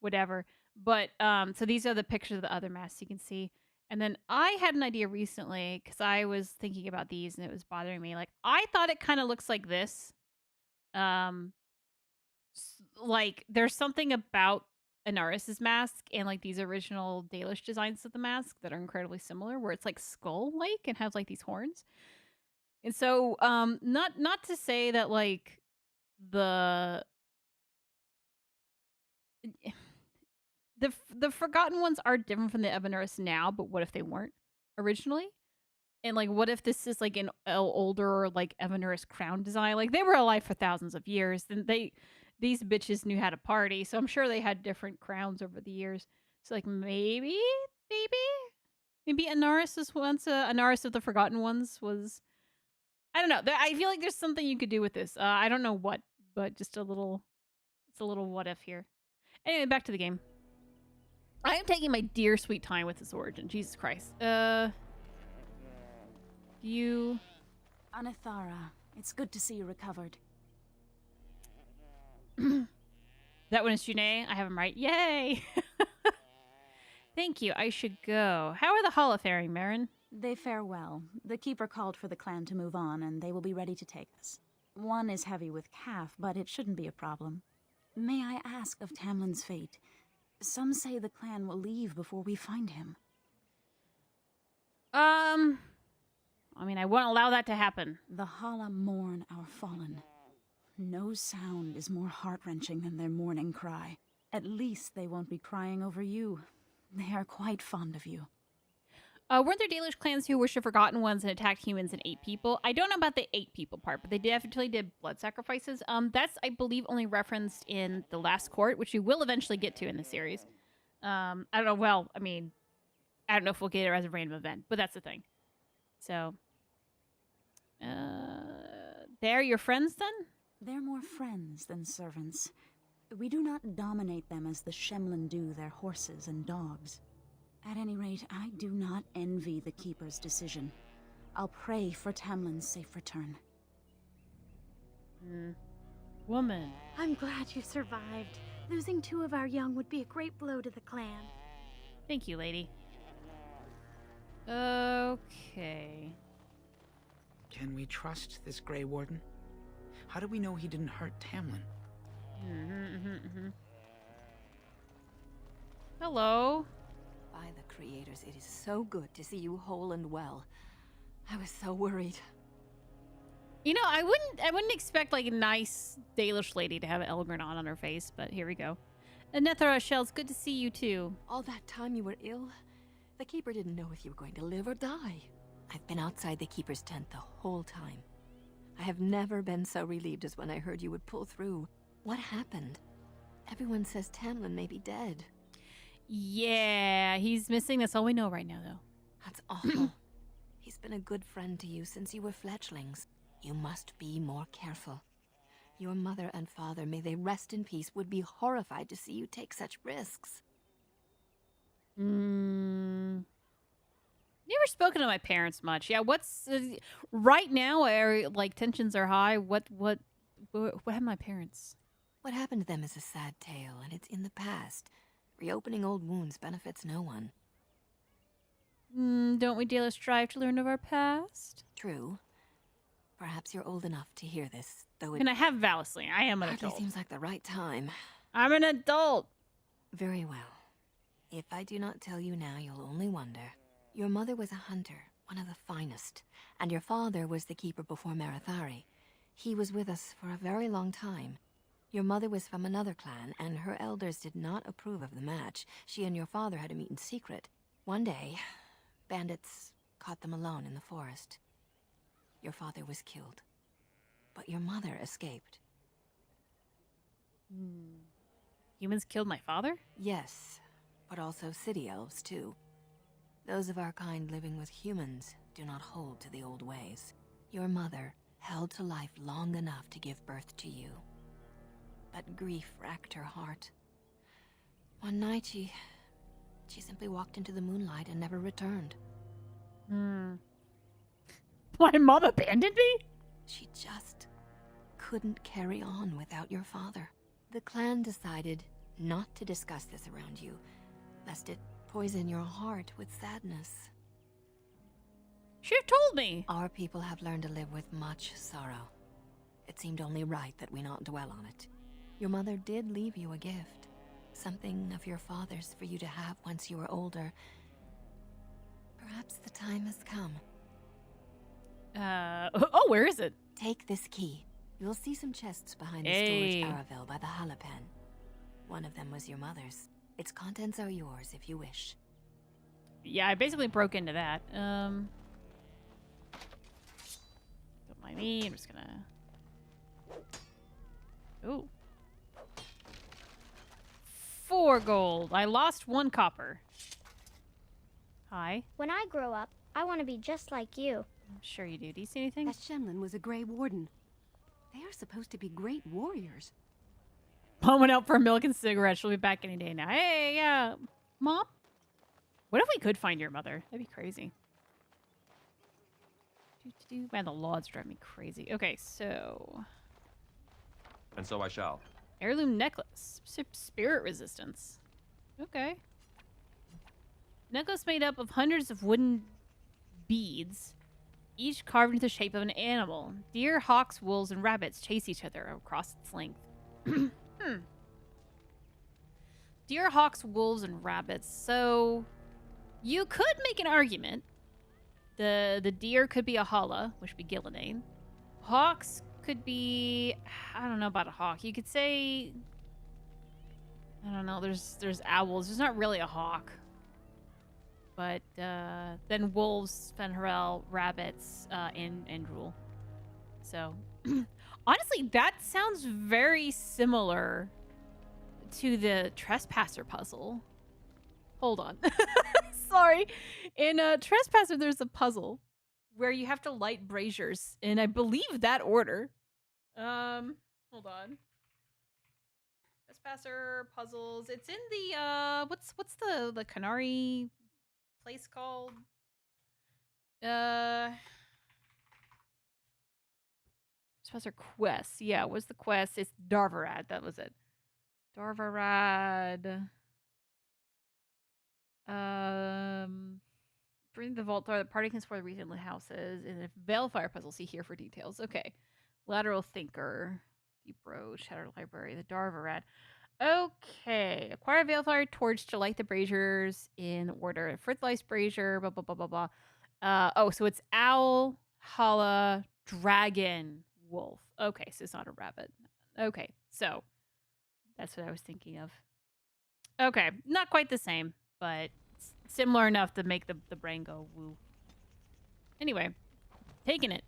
whatever. But so these are the pictures of the other masks you can see. And then I had an idea recently because I was thinking about these and it was bothering me. Like I thought it kind of looks like this. Like there's something about Anaris's mask and like these original Dalish designs of the mask that are incredibly similar, where it's like skull-like and has like these horns. And so, not to say that like the Forgotten Ones are different from the Anaris now, but what if they weren't originally? And like, what if this is like an older like Anaris crown design? Like they were alive for thousands of years, then these bitches knew how to party, so I'm sure they had different crowns over the years. So like maybe Anaris is once Anaris of the Forgotten Ones was. I don't know. I feel like there's something you could do with this. I don't know what, but just it's a little what if here. Anyway, back to the game. I am taking my dear sweet time with this origin. Jesus Christ. You. Anathara, it's good to see you recovered. That one is Junei. I have him right. Yay! Thank you. I should go. How are the Hala faring, Marin? They fare well. The Keeper called for the clan to move on, and they will be ready to take us. One is heavy with calf, but it shouldn't be a problem. May I ask of Tamlin's fate? Some say the clan will leave before we find him. I mean, I won't allow that to happen. The Hala mourn our fallen. No sound is more heart-wrenching than their mourning cry. At least they won't be crying over you. They are quite fond of you. Weren't there Dalish clans who worship Forgotten Ones and attacked humans and ate people? I don't know about the 8 people part, but they definitely did blood sacrifices. That's, I believe, only referenced in the last court, which we will eventually get to in the series. I don't know. Well, I mean, I don't know if we'll get it as a random event, but that's the thing. So, they're your friends then? They're more friends than servants. We do not dominate them as the Shemlin do their horses and dogs. At any rate, I do not envy the Keeper's decision. I'll pray for Tamlin's safe return. Woman. I'm glad you survived. Losing 2 of our young would be a great blow to the clan. Thank you, lady. Okay. Can we trust this Grey Warden? How do we know he didn't hurt Tamlin? Hello. By the creators, it is so good to see you whole and well. I was so worried. You know, I wouldn't expect like a nice Dalish lady to have an Elgrin on her face, but here we go. Anethra, Shell, it's good to see you too. All that time you were ill, the Keeper didn't know if you were going to live or die. I've been outside the Keeper's tent the whole time. I have never been so relieved as when I heard you would pull through. What happened? Everyone says Tamlin may be dead. Yeah, he's missing. That's all we know right now, though. That's awful. He's been a good friend to you since you were fledglings. You must be more careful. Your mother and father, may they rest in peace, would be horrified to see you take such risks. Never spoken to my parents much. Yeah, what's right now? Like tensions are high. What happened to my parents? What happened to them is a sad tale, and it's in the past. Reopening old wounds benefits no one. Don't we daily strive to learn of our past? True. Perhaps you're old enough to hear this, though it And I have Vallasley. I am an hardly adult. seems like the right time. I'm an adult. Very well. If I do not tell you now, you'll only wonder. Your mother was a hunter, one of the finest, and your father was the Keeper before Marathari. He was with us for a very long time. Your mother was from another clan, and her elders did not approve of the match. She and your father had to meet in secret. One day, bandits caught them alone in the forest. Your father was killed, but your mother escaped. Humans killed my father? Yes, but also city elves, too. Those of our kind living with humans do not hold to the old ways. Your mother held to life long enough to give birth to you. But grief racked her heart. One night, she simply walked into the moonlight and never returned. My mom abandoned me? She just couldn't carry on without your father. The clan decided not to discuss this around you, lest it poison your heart with sadness. Should have told me. Our people have learned to live with much sorrow. It seemed only right that we not dwell on it. Your mother did leave you a gift, something of your father's for you to have once you were older. Perhaps the time has come. Oh, where is it? Take this key. You'll see some chests behind the storage Aravel by the Halapen. One of them was your mother's. Its contents are yours if you wish. Yeah, I basically broke into that. Don't mind me. I'm just gonna... Ooh. 4 gold. I lost 1 copper. Hi. When I grow up, I want to be just like you. I'm sure you do. Do you see anything? That Shemlin was a Grey Warden. They are supposed to be great warriors. Mom went out for milk and cigarettes. She'll be back any day now. Hey, yeah. Mom? What if we could find your mother? That'd be crazy. Man, the laws drive me crazy. Okay, so... And so I shall. Heirloom necklace. Spirit resistance. Okay. Necklace made up of hundreds of wooden beads, each carved into the shape of an animal. Deer, hawks, wolves, and rabbits chase each other across its length. Deer, hawks, wolves, and rabbits. So you could make an argument. The deer could be a Hala, which would be Gillidan. Hawks could be... I don't know about a hawk. You could say... I don't know. There's owls. There's not really a hawk. But then wolves, Fenharel, rabbits, and drool. So, honestly, that sounds very similar to the Trespasser puzzle. Hold on. Sorry. In Trespasser, there's a puzzle where you have to light braziers in, I believe, that order. Hold on. Trespasser puzzles. It's in the what's the Canary place called? Professor Quest. Yeah, what's the quest? It's Darvarad. That was it. Darvarad. Bring the vault door. The party can explore the recent houses. And a Veilfire puzzle. See here for details. Okay. Lateral Thinker. Deep Road. Shattered Library. The Darvarad. Okay. Acquire a Veilfire torch to light the braziers in order. Fertilized brazier. Blah, blah, blah, blah, blah. Oh, so it's owl, hala, dragon, wolf. Okay, so it's not a rabbit. Okay, so that's what I was thinking of. Okay, not quite the same, but similar enough to make the brain go woo. Anyway, taking it.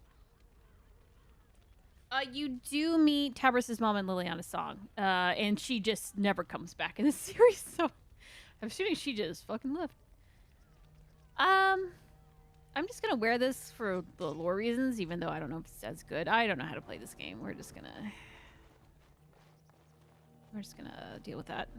You do meet Tabris's mom and Liliana's song, and she just never comes back in the series, so I'm assuming she just fucking left. I'm just gonna wear this for the lore reasons, even though I don't know if it's as good. I don't know how to play this game. We're just gonna deal with that.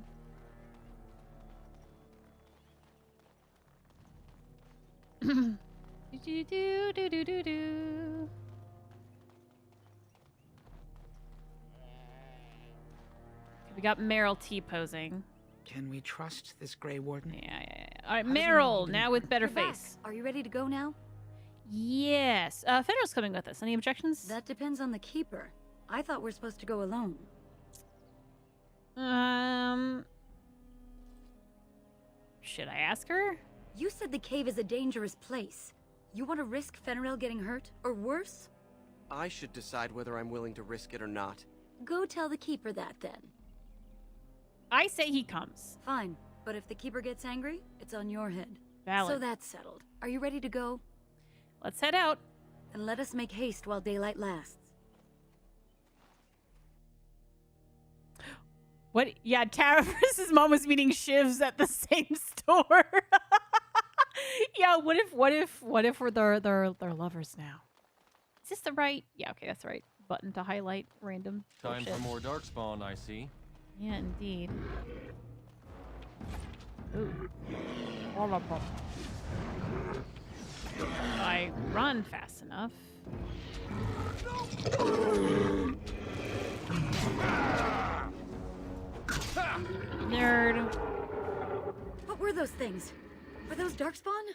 We got Meryl T-posing. Can we trust this Grey Warden? Yeah. All right, Meryl, now with better face. Back. Are you ready to go now? Yes. Fenrir's coming with us. Any objections? That depends on the Keeper. I thought we're supposed to go alone. Should I ask her? You said the cave is a dangerous place. You want to risk Fenrir getting hurt, or worse? I should decide whether I'm willing to risk it or not. Go tell the Keeper that, then. I say he comes. Fine, but if the Keeper gets angry, it's on your head. Valid. So that's settled. Are you ready to go? Let's head out. And let us make haste while daylight lasts. What? Yeah, Tabris's mom was meeting Shivs at the same store. Yeah, what if we're their lovers now? Is this the right? Yeah, okay, that's the right button to highlight random Time bullshit. for more darkspawn, I see. Yeah, indeed. Ooh. I run fast enough. Nerd. What were those things? Were those Darkspawn?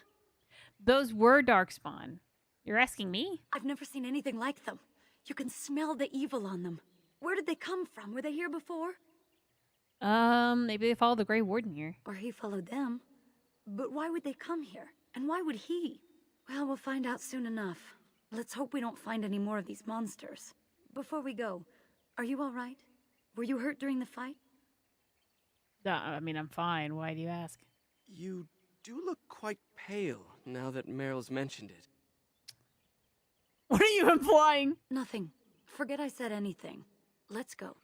Those were Darkspawn. You're asking me? I've never seen anything like them. You can smell the evil on them. Where did they come from? Were they here before? Maybe they followed the Grey Warden here. Or he followed them. But why would they come here? And why would he? Well, we'll find out soon enough. Let's hope we don't find any more of these monsters. Before we go, are you all right? Were you hurt during the fight? I mean, I'm fine. Why do you ask? You do look quite pale now that Meryl's mentioned it. What are you implying? Nothing. Forget I said anything. Let's go.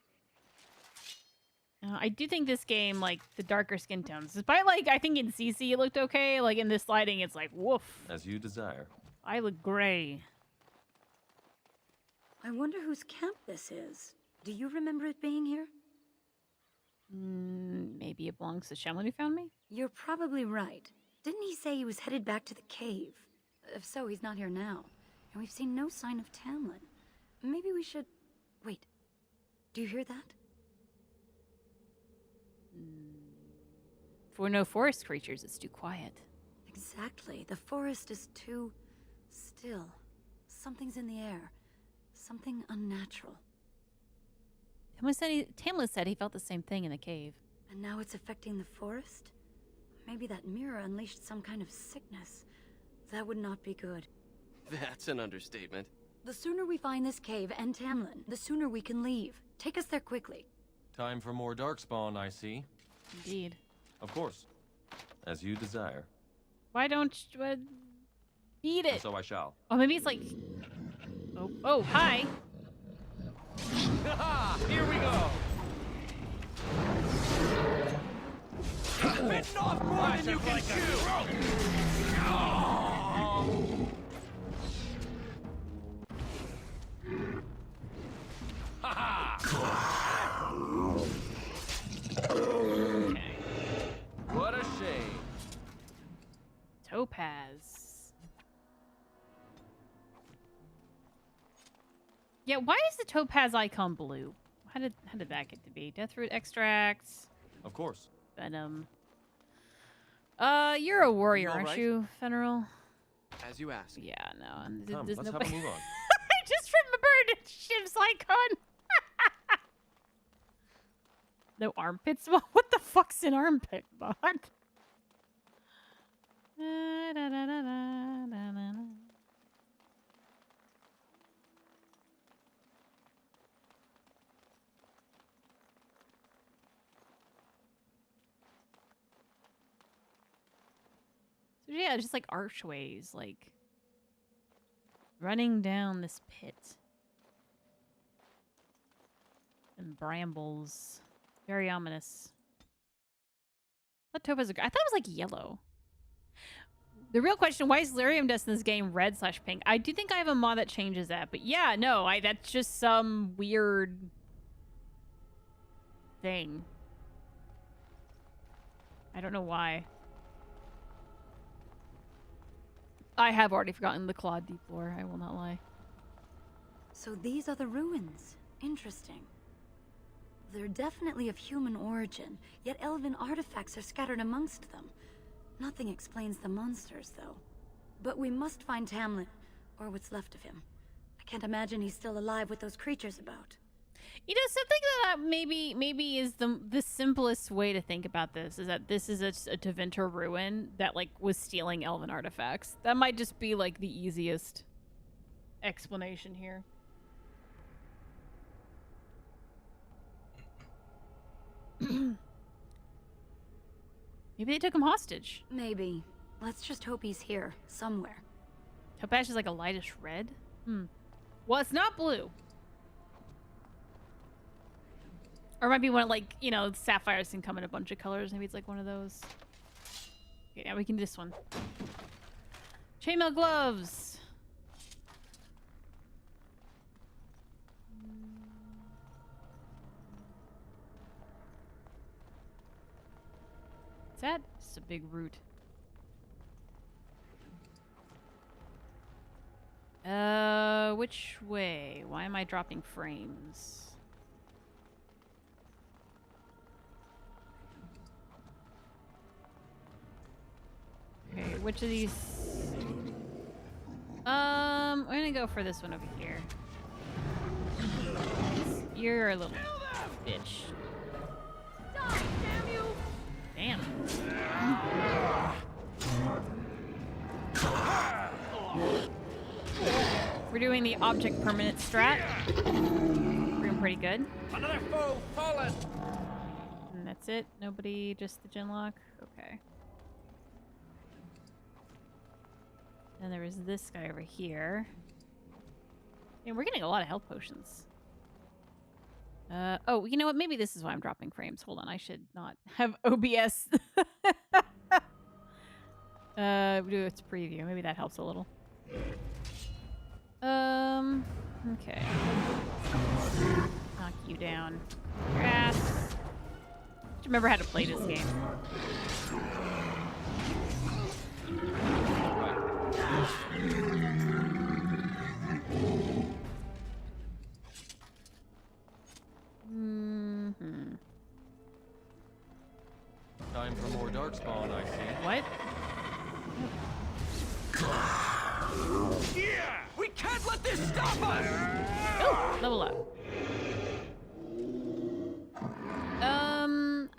I do think this game, like, the darker skin tones, despite, like, I think in CC it looked okay, like, in this lighting, it's like, woof. As you desire. I look gray. I wonder whose camp this is. Do you remember it being here? Maybe it belongs to Shemlin who found me? You're probably right. Didn't he say he was headed back to the cave? If so, he's not here now. And we've seen no sign of Tamlin. Maybe we should... Wait. Do you hear that? For no forest creatures, it's too quiet. Exactly. The forest is too... still. Something's in the air. Something unnatural. Tamlin said he felt the same thing in the cave. And now it's affecting the forest? Maybe that mirror unleashed some kind of sickness. That would not be good. That's an understatement. The sooner we find this cave and Tamlin, the sooner we can leave. Take us there quickly. Time for more darkspawn, I see. Indeed. Of course. As you desire. Why don't you eat it? And so I shall. Oh, maybe it's like... Oh, hi. Here we go! Bitten off more than you can chew! Okay. What a shame. Topaz. Yeah, why is the topaz icon blue? How did that get to be? Deathroot extracts. Of course. Venom. You're a warrior, aren't you, Fenrir? As you ask. Yeah, no. Come, There's let's no... have a move on. I just remembered Shiv's icon. No armpits? What the fuck's an armpit, bot? So yeah, just like archways, like running down this pit. And brambles. Very ominous. That topaz, I thought it was like yellow. The real question, why is lyrium dust in this game red/pink? I do think I have a mod that changes that, but yeah, no, that's just some weird thing. I don't know why. I have already forgotten the Clawed Deep lore, I will not lie. So these are the ruins. Interesting. They're definitely of human origin, yet elven artifacts are scattered amongst them. Nothing explains the monsters, though. But we must find Tamlin, or what's left of him. I can't imagine he's still alive with those creatures about. You know, something that maybe is the simplest way to think about this is that this is a Tevinter ruin that like was stealing elven artifacts. That might just be like the easiest explanation here. Maybe they took him hostage. Maybe. Let's just hope he's here, somewhere. Topaz is like a lightish red? Well, it's not blue. Or it might be one of, like, you know, sapphires can come in a bunch of colors. Maybe it's like one of those. Okay, now we can do this one. Chainmail gloves. What's that? It's a big root. Which way? Why am I dropping frames? Okay, which of these? I'm gonna go for this one over here. You're a little bitch. Stop, damn you! Damn. We're doing the object permanent strat. We're doing pretty good. Another foe fallen! And that's it? Nobody, just the genlock? Okay. And there was this guy over here. And we're getting a lot of health potions. Oh, you know what? Maybe this is why I'm dropping frames. Hold on, I should not have OBS. We do it to preview. Maybe that helps a little. Okay. Knock you down. Your ass. Just remember how to play this game. Time for more darkspawn, I see. What? Yeah! We can't let this stop us! Oh, level up.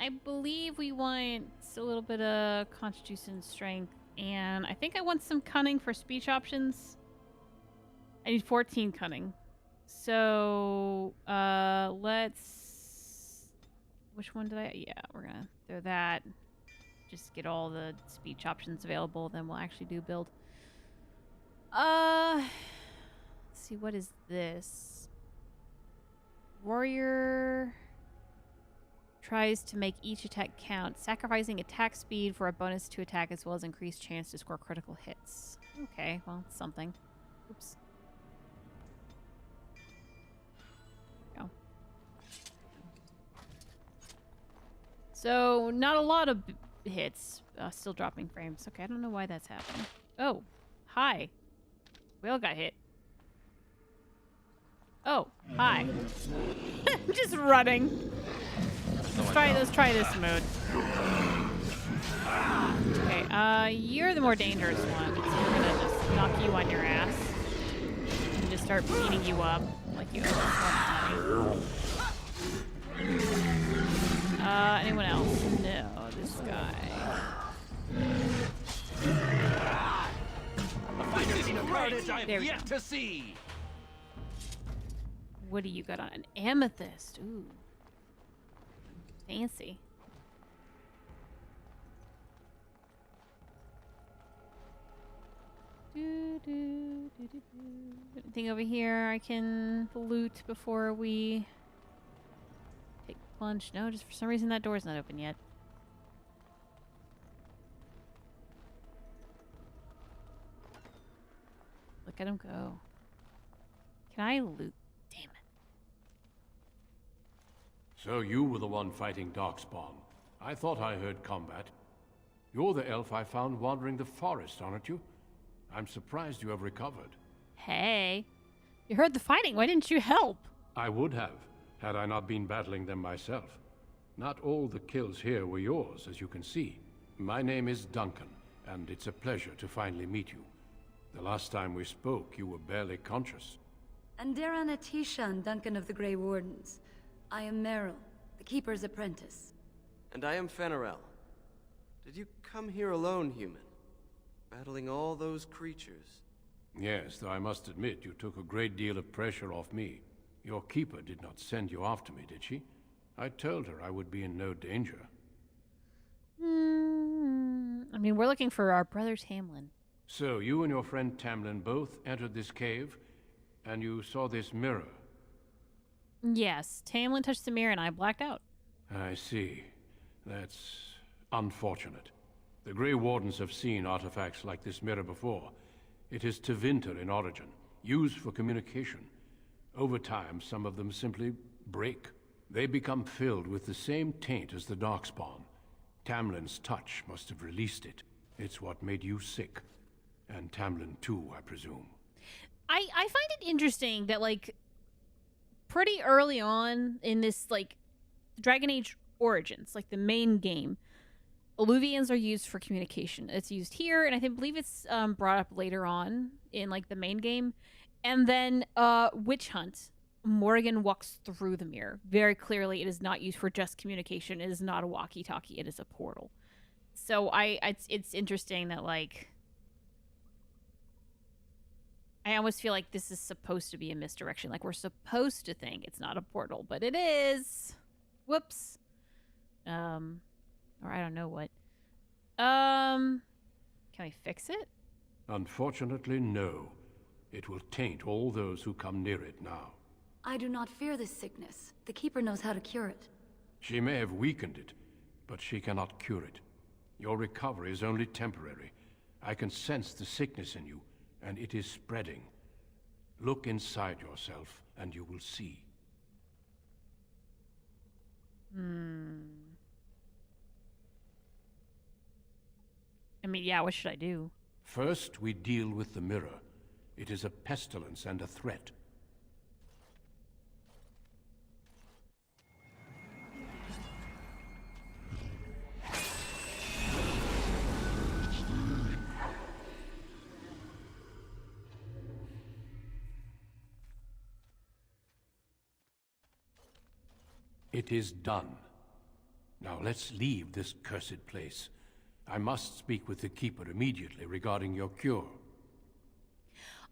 I believe we want a little bit of constitution strength, and I think I want some cunning for speech options. I need 14 cunning. So, let's... Which one did I... Yeah, we're gonna throw that. Just get all the speech options available, then we'll actually do build. Let's see, what is this? Warrior tries to make each attack count, sacrificing attack speed for a bonus to attack as well as increased chance to score critical hits. Okay, well, it's something. Oops. Go. So, not a lot of hits. Still dropping frames. Okay, I don't know why that's happening. Oh, hi. We all got hit. Oh, hi. Just running. Let's try this mode. Okay, you're the more dangerous one. So we're gonna just knock you on your ass. And just start beating you up like you owe us money. Anyone else? No, this guy. There we go. To see. What do you got on? An amethyst. Ooh. Fancy. Anything over here I can loot before we take plunge? No, just for some reason that door's not open yet. Look at him go. Can I loot? Damn it. So you were the one fighting Darkspawn. I thought I heard combat. You're the elf I found wandering the forest, aren't you? I'm surprised you have recovered. Hey. You heard the fighting. Why didn't you help? I would have, had I not been battling them myself. Not all the kills here were yours, as you can see. My name is Duncan, and it's a pleasure to finally meet you. The last time we spoke, you were barely conscious. Andaran Atishan, Duncan of the Grey Wardens. I am Meryl, the Keeper's apprentice. And I am Fenarel. Did you come here alone, human? Battling all those creatures? Yes, though I must admit you took a great deal of pressure off me. Your keeper did not send you after me, did she? I told her I would be in no danger. I mean, we're looking for our brother Tamlin. So, you and your friend Tamlin both entered this cave, and you saw this mirror? Yes, Tamlin touched the mirror and I blacked out. I see. That's unfortunate. The Grey Wardens have seen artifacts like this mirror before. It is Tevinter in origin, used for communication. Over time, some of them simply break. They become filled with the same taint as the Darkspawn. Tamlin's touch must have released it. It's what made you sick. And Tamlin too, I presume. I find it interesting that, like, pretty early on in this, like, Dragon Age Origins, like the main game, Alluvians are used for communication. It's used here, and I believe it's brought up later on in, like, the main game. And then Witch Hunt, Morrigan walks through the mirror. Very clearly, it is not used for just communication. It is not a walkie-talkie. It is a portal. So it's interesting that, like, I almost feel like this is supposed to be a misdirection. Like, we're supposed to think it's not a portal, but it is. Whoops. Or I don't know what. Can we fix it? Unfortunately, no. It will taint all those who come near it now. I do not fear this sickness. The Keeper knows how to cure it. She may have weakened it, but she cannot cure it. Your recovery is only temporary. I can sense the sickness in you, and it is spreading. Look inside yourself, and you will see. I mean, yeah, what should I do? First, we deal with the mirror. It is a pestilence and a threat. It is done. Now let's leave this cursed place. I must speak with the Keeper immediately regarding your cure.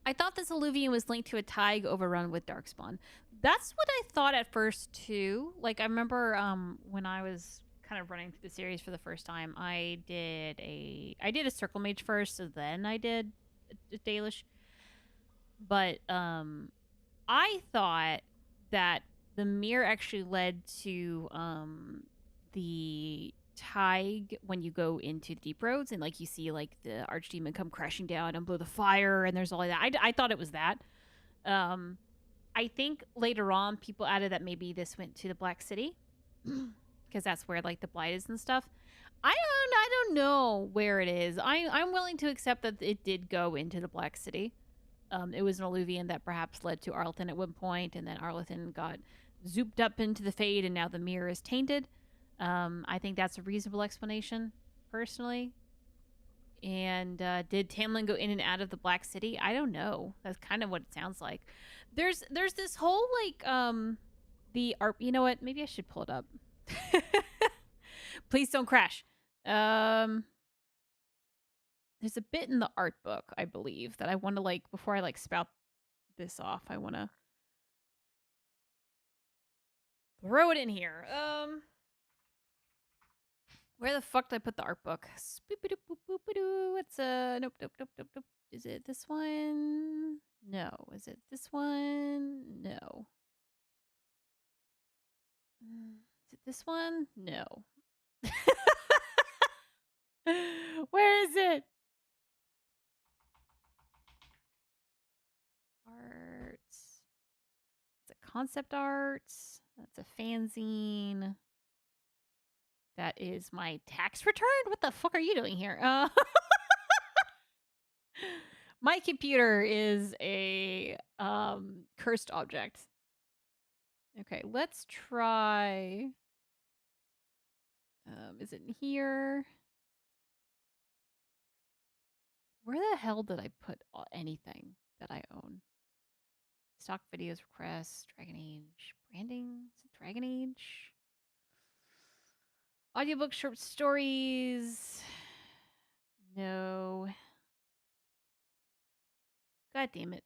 I thought this Alluvian was linked to a Tig overrun with Darkspawn. That's what I thought at first, too. Like, I remember when I was kind of running through the series for the first time, I did a Circle Mage first, so then I did a Dalish. But I thought that the mirror actually led to the Tig when you go into Deep Roads, and, like, you see, like, the Archdemon come crashing down and blow the fire, and there's all of that. I thought it was that. I think later on people added that maybe this went to the Black City because that's where, like, the Blight is and stuff. I don't know where it is. I'm willing to accept that it did go into the Black City. it was an alluvion that perhaps led to Arlington at one point, and then Arlington got zooped up into the Fade, and now the mirror is tainted. I think that's a reasonable explanation, personally. And did Tamlin go in and out of the Black City? I don't know. That's kind of what it sounds like. There's this whole like the art. You know what? Maybe I should pull it up. Please don't crash. There's a bit in the art book, I believe, that I want to like before I like spout this off. I want to throw it in here. Where the fuck did I put the art book? It's nope. Is it this one? No. Is it this one? No. Is it this one? No. Where is it? Arts. It's a concept arts. That's a fanzine. That is my tax return? What the fuck are you doing here? My computer is a cursed object. Okay, let's try. Is it in here? Where the hell did I put anything that I own? Stock videos, requests, Dragon Age, branding, is it Dragon Age? Audiobook, short stories. No. God damn it.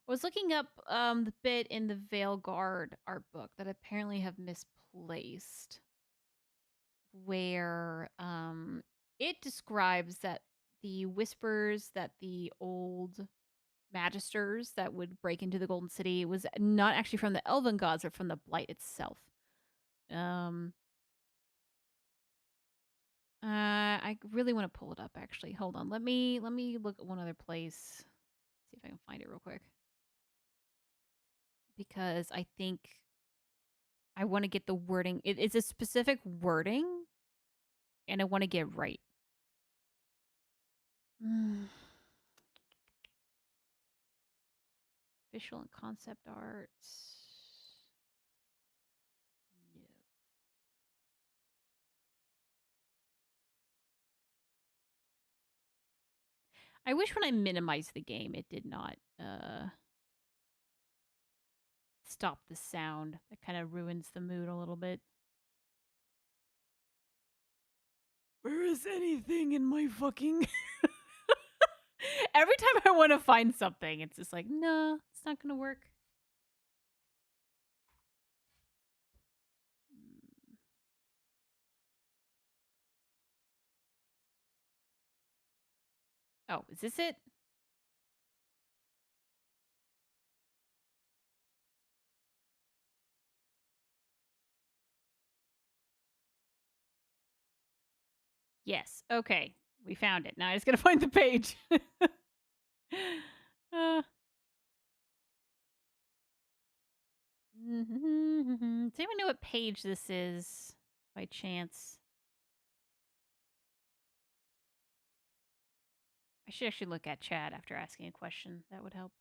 I was looking up the bit in the Veilguard art book that I apparently have misplaced, where it describes that the whispers that the old magisters that would break into the Golden City was not actually from the elven gods, but from the blight itself. I really want to pull it up, actually. Hold on. Let me look at one other place. See if I can find it real quick. Because I think I want to get the wording. It's a specific wording, and I want to get right. Official and concept arts. No. I wish when I minimized the game, it did not stop the sound. That kind of ruins the mood a little bit. Where is anything in my fucking... Every time I want to find something, it's just like, no, it's not going to work. Oh, is this it? Yes. Okay. We found it. Now I just gotta find the page. Does anyone know what page this is by chance? I should actually look at chat after asking a question. That would help.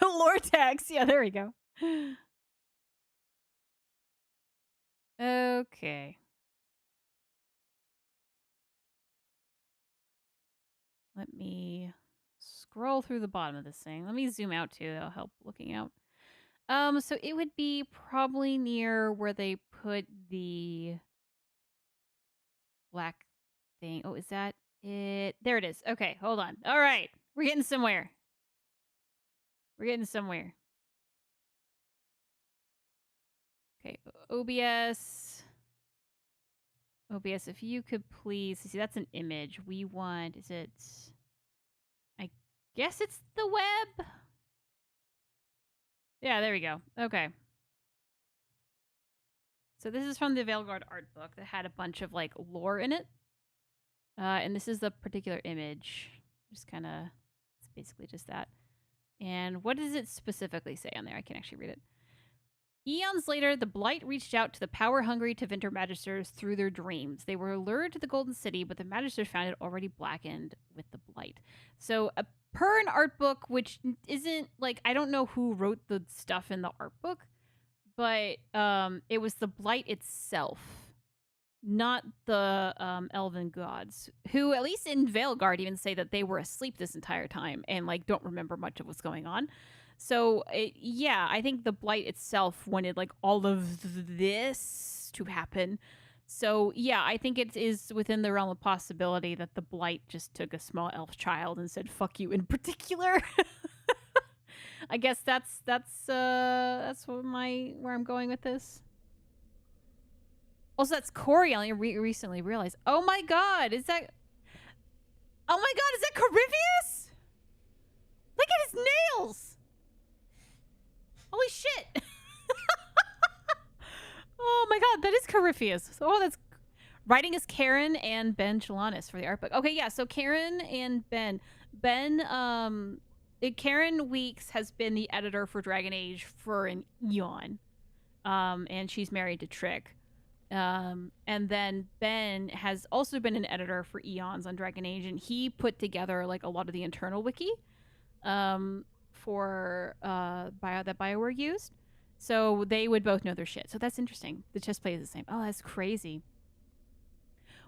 Lore tags. Yeah, there we go. Okay. Let me scroll through the bottom of this thing. Let me zoom out too. That'll help looking out. So it would be probably near where they put the black thing. Oh, is that it? There it is. Okay, hold on. All right. We're getting somewhere. We're getting somewhere. Okay, OBS. OBS, if you could please... See, that's an image. We want... Is it... I guess it's the web? Yeah, there we go. Okay. So this is from the Veilguard art book that had a bunch of, like, lore in it. And this is the particular image. Just kind of... It's basically just that. And what does it specifically say on there? I can actually read it. Eons later, the Blight reached out to the power-hungry Tevinter Magisters through their dreams. They were lured to the Golden City, but the Magisters found it already blackened with the Blight. So per an art book, which isn't like, I don't know who wrote the stuff in the art book, but it was the blight itself, not the elven gods, who at least in Veilguard even say that they were asleep this entire time and like don't remember much of what's going on. So yeah, I think the blight itself wanted like all of this to happen. So yeah, I think it is within the realm of possibility that the blight just took a small elf child and said "fuck you" in particular. I guess that's what where I'm going with this. Also, that's Corey. I only recently realized. Oh my god, is that? Oh my god, is that Corypheus? Look at his nails. Holy shit. Oh my god, that is Corypheus. Oh, that's writing is Karen and Ben Chalanis for the art book. Okay, yeah, so Karen and Ben. Karen Weeks has been the editor for Dragon Age for an eon. And she's married to Trick. And then Ben has also been an editor for eons on Dragon Age, and he put together like a lot of the internal wiki for that BioWare used. So they would both know their shit. So that's interesting. The chess play is the same. Oh, that's crazy.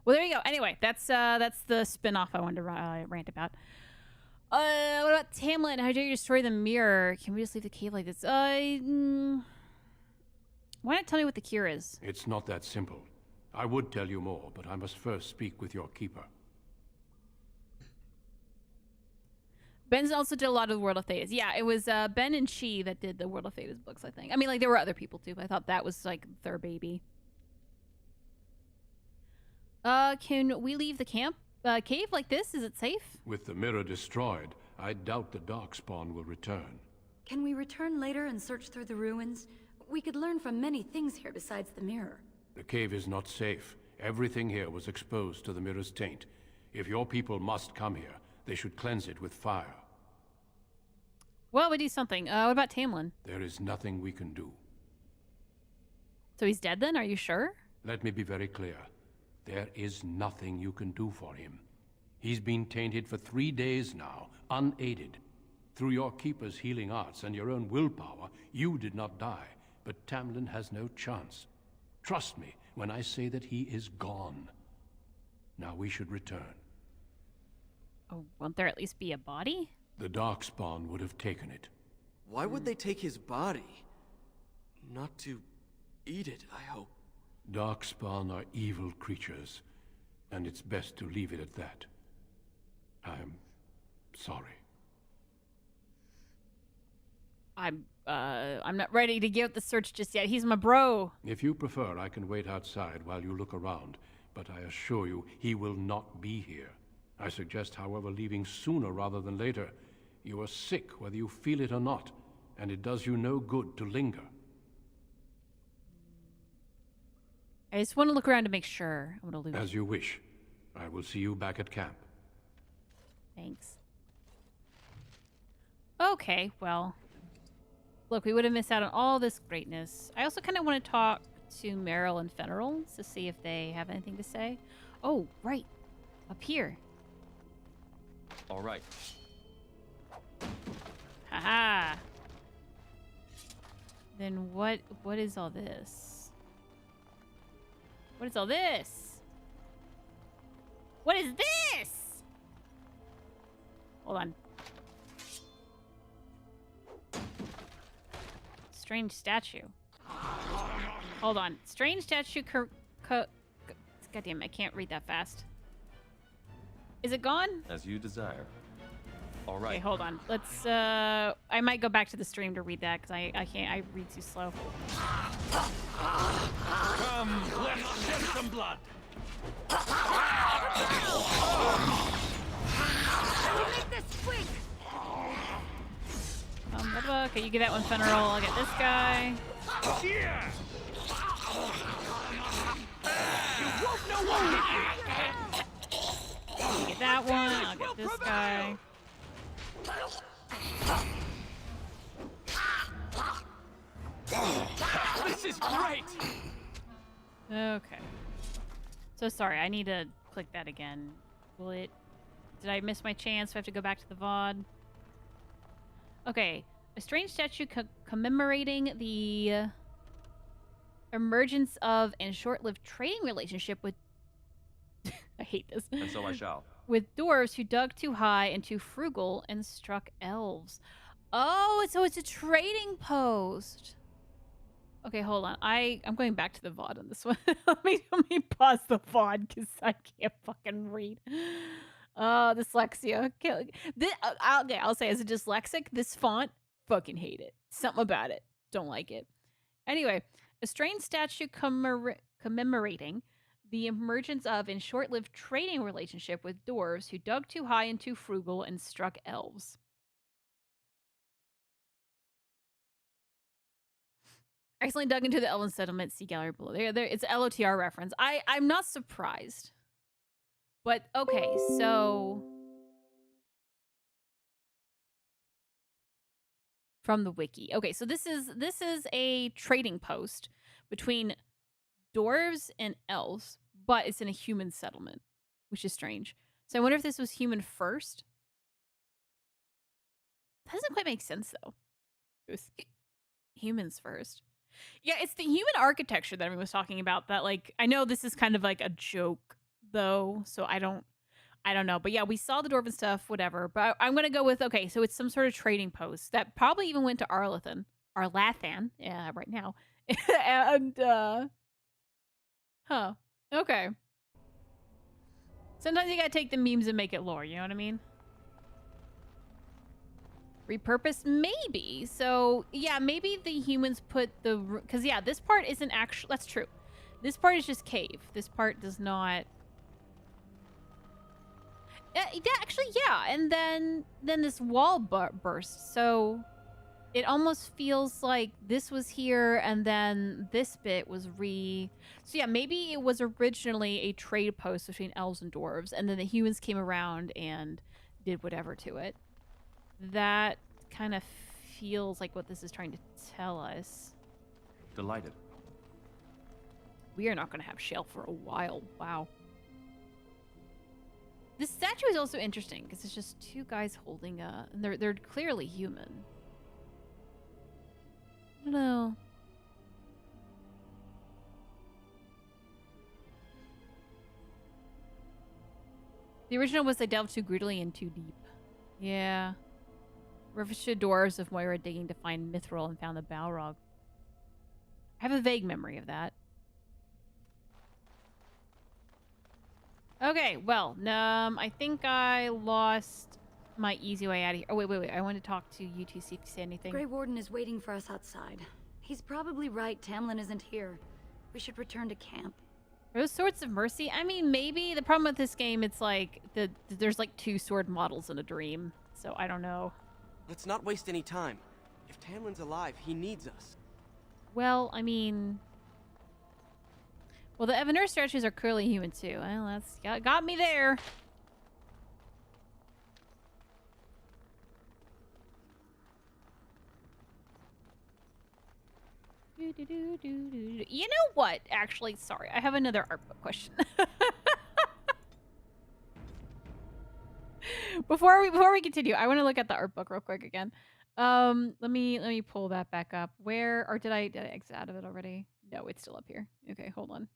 Well, there you go. Anyway, that's the spin-off I wanted to rant about. What about Tamlin? How dare you destroy the mirror? Can we just leave the cave like this? Why not tell me what the cure is? It's not that simple. I would tell you more, but I must first speak with your keeper. Ben's also did a lot of the World of Thedas. Yeah, it was Ben and She that did the World of Thedas books, I think. I mean, like, there were other people, too, but I thought that was, like, their baby. Can we leave the cave like this? Is it safe? With the mirror destroyed, I doubt the Darkspawn will return. Can we return later and search through the ruins? We could learn from many things here besides the mirror. The cave is not safe. Everything here was exposed to the mirror's taint. If your people must come here, they should cleanse it with fire. Well, we do something. What about Tamlin? There is nothing we can do. So he's dead then? Are you sure? Let me be very clear. There is nothing you can do for him. He's been tainted for 3 days now, unaided. Through your keeper's healing arts and your own willpower, you did not die, but Tamlin has no chance. Trust me when I say that he is gone. Now we should return. Oh, won't there at least be a body? The Darkspawn would have taken it. Why would they take his body? Not to eat it, I hope. Darkspawn are evil creatures, and it's best to leave it at that. I'm sorry. I'm not ready to give up the search just yet. He's my bro. If you prefer, I can wait outside while you look around, but I assure you, he will not be here. I suggest, however, leaving sooner rather than later. You are sick, whether you feel it or not, and it does you no good to linger. I just want to look around to make sure. I want to lose. As you wish. I will see you back at camp. Thanks. Okay, well. Look, we would have missed out on all this greatness. I also kind of want to talk to Meryl and Fenneral to see if they have anything to say. Oh, right. Up here. All right. Haha. Then what is all this? What is all this? What is this? Hold on. Strange statue. Hold on. Strange statue. Goddamn, I can't read that fast. Is it gone? As you desire. All right. Okay, hold on. Let's, I might go back to the stream to read that, because I can't, I read too slow. Come, let's shed some blood. Make this quick! Okay, you get that one, Fenneral. I'll get this guy. Yeah. You won't know what You get that one. I'll get this guy. This is great. Okay. So sorry, I need to click that again. Will it? Did I miss my chance? Do I have to go back to the VOD? Okay. A strange statue commemorating the emergence of and short-lived trading relationship with... I hate this. And so I shall. With dwarves who dug too high and too frugal and struck elves. Oh, so it's a trading post. Okay, hold on. I'm going back to the VOD on this one. let me pause the VOD because I can't fucking read. Dyslexia. Okay, I'll say as a dyslexic, this font, fucking hate it. Something about it. Don't like it. Anyway, a strange statue commemorating the emergence of and short-lived trading relationship with dwarves who dug too high and too frugal and struck elves. Accidentally dug into the elven settlement. See gallery below. There. It's a LOTR reference. I'm not surprised. But okay, so from the wiki. Okay, so this is a trading post between dwarves and elves, but it's in a human settlement, which is strange. So I wonder if this was human first. That doesn't quite make sense though. It was humans first. Yeah, it's the human architecture that I was talking about. That like I know this is kind of like a joke though, so I don't know. But yeah, we saw the dwarven stuff, whatever. But I'm gonna go with okay. So it's some sort of trading post that probably even went to Arlathan, yeah, right now, and huh, okay. Sometimes you gotta take the memes and make it lore. You know what I mean? Repurposed, maybe. So yeah, maybe the humans put the because yeah, this part isn't actually. That's true. This part is just cave. This part does not. Yeah, actually, yeah. And then this wall burst. So it almost feels like this was here, and then this bit was So yeah, maybe it was originally a trade post between elves and dwarves, and then the humans came around and did whatever to it. That kind of feels like what this is trying to tell us. Delighted. We are not going to have shale for a while. Wow. This statue is also interesting because it's just two guys holding a... And they're clearly human. I don't know. The original was they delved too greedily and too deep. Yeah. Reference to dwarves of Moira digging to find mithril and found the Balrog. I have a vague memory of that. Okay, well, I think I lost my easy way out of here. Oh, wait. I want to talk to you two, see if you say anything. Grey Warden is waiting for us outside. He's probably right. Tamlin isn't here. We should return to camp. Are those swords of mercy? I mean, maybe. The problem with this game, it's like, there's like 2 sword models in a dream. So I don't know. Let's not waste any time. If Tamlin's alive, he needs us. Well, I mean... Well, the Evanur statues are clearly human too. Well, that's got me there. You know what? Actually, sorry. I have another art book question. Before we continue, I want to look at the art book real quick again. Let me pull that back up. Where or did I exit out of it already? No, it's still up here. Okay, hold on.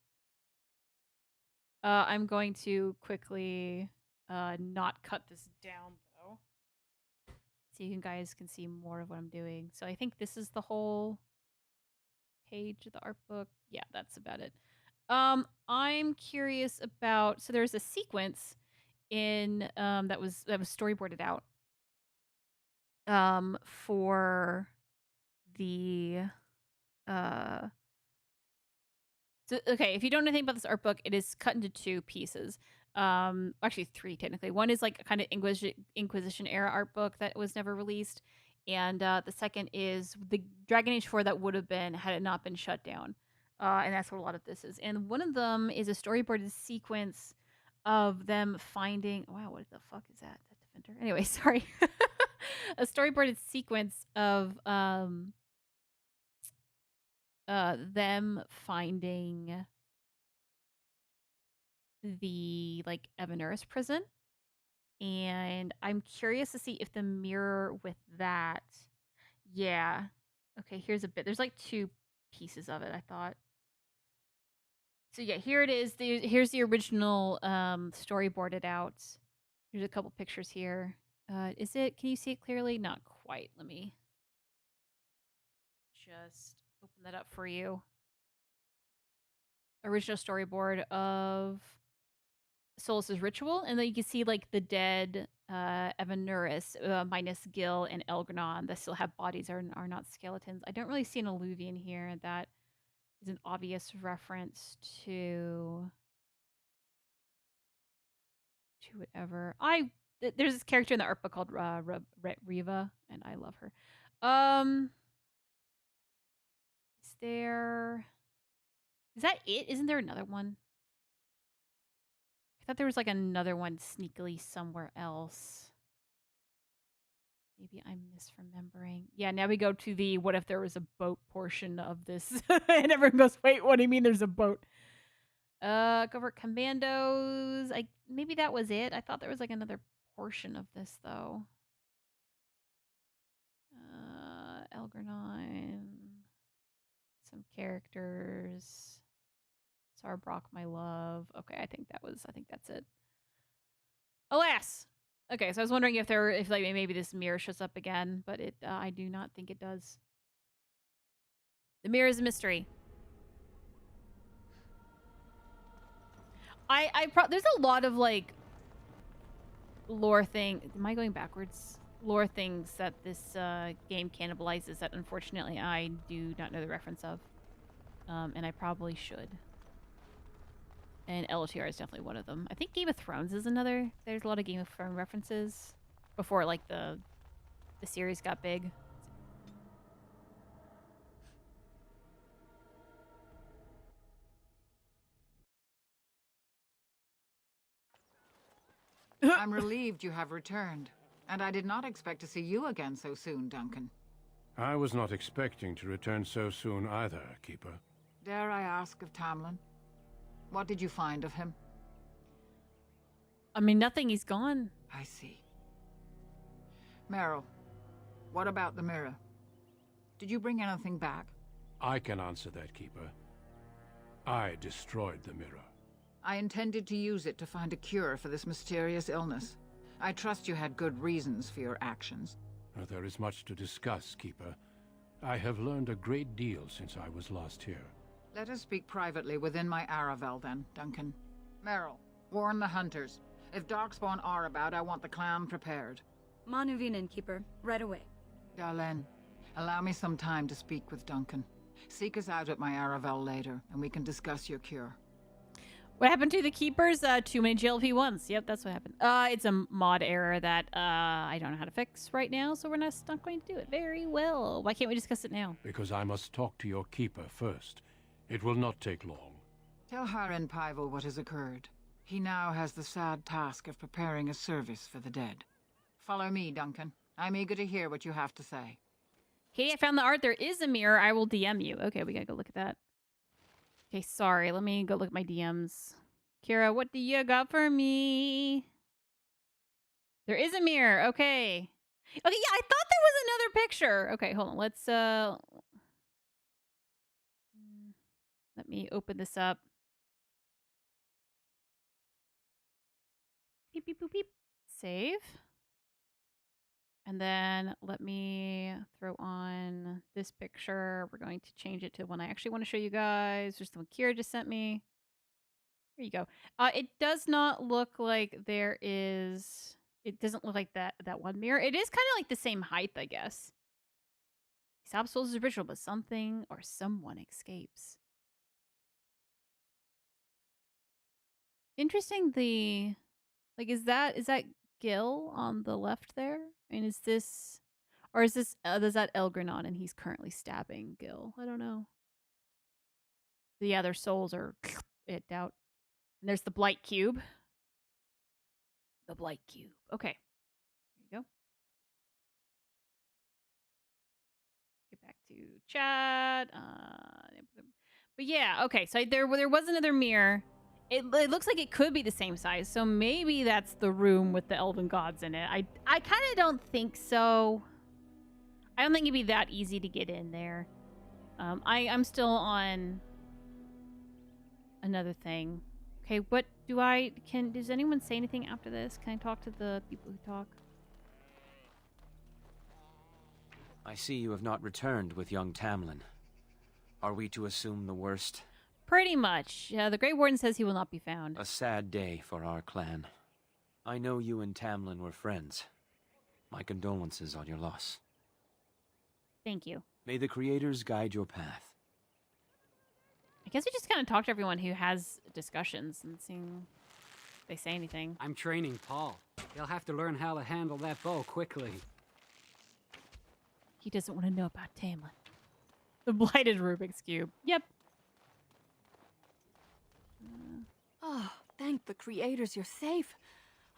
I'm going to quickly not cut this down though, so you guys can see more of what I'm doing. So I think this is the whole page of the art book. Yeah, that's about it. I'm curious about, so there's a sequence in that was storyboarded out for the so, okay, if you don't know anything about this art book, it is cut into 2 pieces. Actually 3 technically. One is like a kind of Inquisition era art book that was never released, and the second is the Dragon Age 4 that would have been had it not been shut down. And that's what a lot of this is. And one of them is a storyboarded sequence of them finding... Wow, what the fuck is that? That Defender? Anyway, sorry. A storyboarded sequence of them finding the like Evanurus prison And I'm curious to see if the mirror with that... Yeah. Okay, here's a bit. There's like 2 pieces of it, I thought. So yeah, here it is. Here's the original storyboarded out. There's a couple pictures here. Is it? Can you see it clearly? Not quite. Let me just open that up for you. Original storyboard of Solus's ritual, and then you can see like the dead Evanuris minus Gil and Elgranon that still have bodies are not skeletons. I don't really see an alluvian here. That is an obvious reference to whatever. There's this character in the art book called Riva, and I love her. Is that it? Isn't there another one? I thought there was like another one sneakily somewhere else. Maybe I'm misremembering. Yeah, now we go to the what if there was a boat portion of this. And everyone goes, wait, what do you mean there's a boat? Covert Commandos. Maybe that was it. I thought there was like another portion of this though. Elgranon. Some characters. Sarbrock, my love. Okay, I think that's it. Alas. Okay, so I was wondering if like maybe this mirror shows up again, but I do not think it does. The mirror is a mystery. There's a lot of like lore thing. Am I going backwards? Lore things that this game cannibalizes that unfortunately I do not know the reference of. And I probably should. And LTR is definitely one of them. I think Game of Thrones is another. There's a lot of Game of Thrones references before like the series got big. I'm relieved you have returned, and I did not expect to see you again so soon, Duncan. I was not expecting to return so soon either, Keeper. Dare I ask of Tamlin? What did you find of him? I mean, nothing. He's gone. I see. Meryl, what about the mirror? Did you bring anything back? I can answer that, Keeper. I destroyed the mirror. I intended to use it to find a cure for this mysterious illness. I trust you had good reasons for your actions. There is much to discuss, Keeper. I have learned a great deal since I was last here. Let us speak privately within my Aravel, then, Duncan. Meryl, warn the hunters. If Darkspawn are about, I want the clan prepared. Manuvinen, Keeper. Right away. Darlene, allow me some time to speak with Duncan. Seek us out at my Aravel later, and we can discuss your cure. What happened to the Keepers? Too many GLP-1s. Yep, that's what happened. It's a mod error that I don't know how to fix right now, so we're not going to do it. Very well. Why can't we discuss it now? Because I must talk to your Keeper first. It will not take long. Tell Haren Pyvel what has occurred. He now has the sad task of preparing a service for the dead. Follow me, Duncan. I'm eager to hear what you have to say. Caitie, I found the art. There is a mirror. I will DM you. Okay, we gotta go look at that. Okay, sorry. Let me go look at my DMs. Kira, what do you got for me? There is a mirror. Okay. Okay, yeah, I thought there was another picture. Okay, hold on. Let's let me open this up. Beep, beep, boop, beep. Save. And then let me throw on this picture. We're going to change it to one I actually want to show you guys. Just the one Kira just sent me. Here you go. It does not look like there is... It doesn't look like that one mirror. It is kind of like the same height, I guess. Stop Souls is ritual, but something or someone escapes. Interesting. Is that Gil on the left there? And is this, or is this, is that Elgranon and he's currently stabbing Gil? I don't know. The other souls are it out. And there's the Blight Cube. The Blight Cube. Okay. There you go. Get back to chat. But yeah, okay. So there was another mirror. It looks like it could be the same size, so maybe that's the room with the elven gods in it. I kind of don't think so. I don't think it'd be that easy to get in there. I'm still on another thing. Okay, what do does anyone say anything after this? Can I talk to the people who talk? I see you have not returned with young Tamlin. Are we to assume the worst? Pretty much. The Grey Warden says he will not be found. A sad day for our clan. I know you and Tamlin were friends. My condolences on your loss. Thank you. May the creators guide your path. I guess we just kind of talk to everyone who has discussions and seeing if they say anything. I'm training Paul. He'll have to learn how to handle that bow quickly. He doesn't want to know about Tamlin. The blighted Rubik's Cube. Yep. Oh, thank the creators you're safe.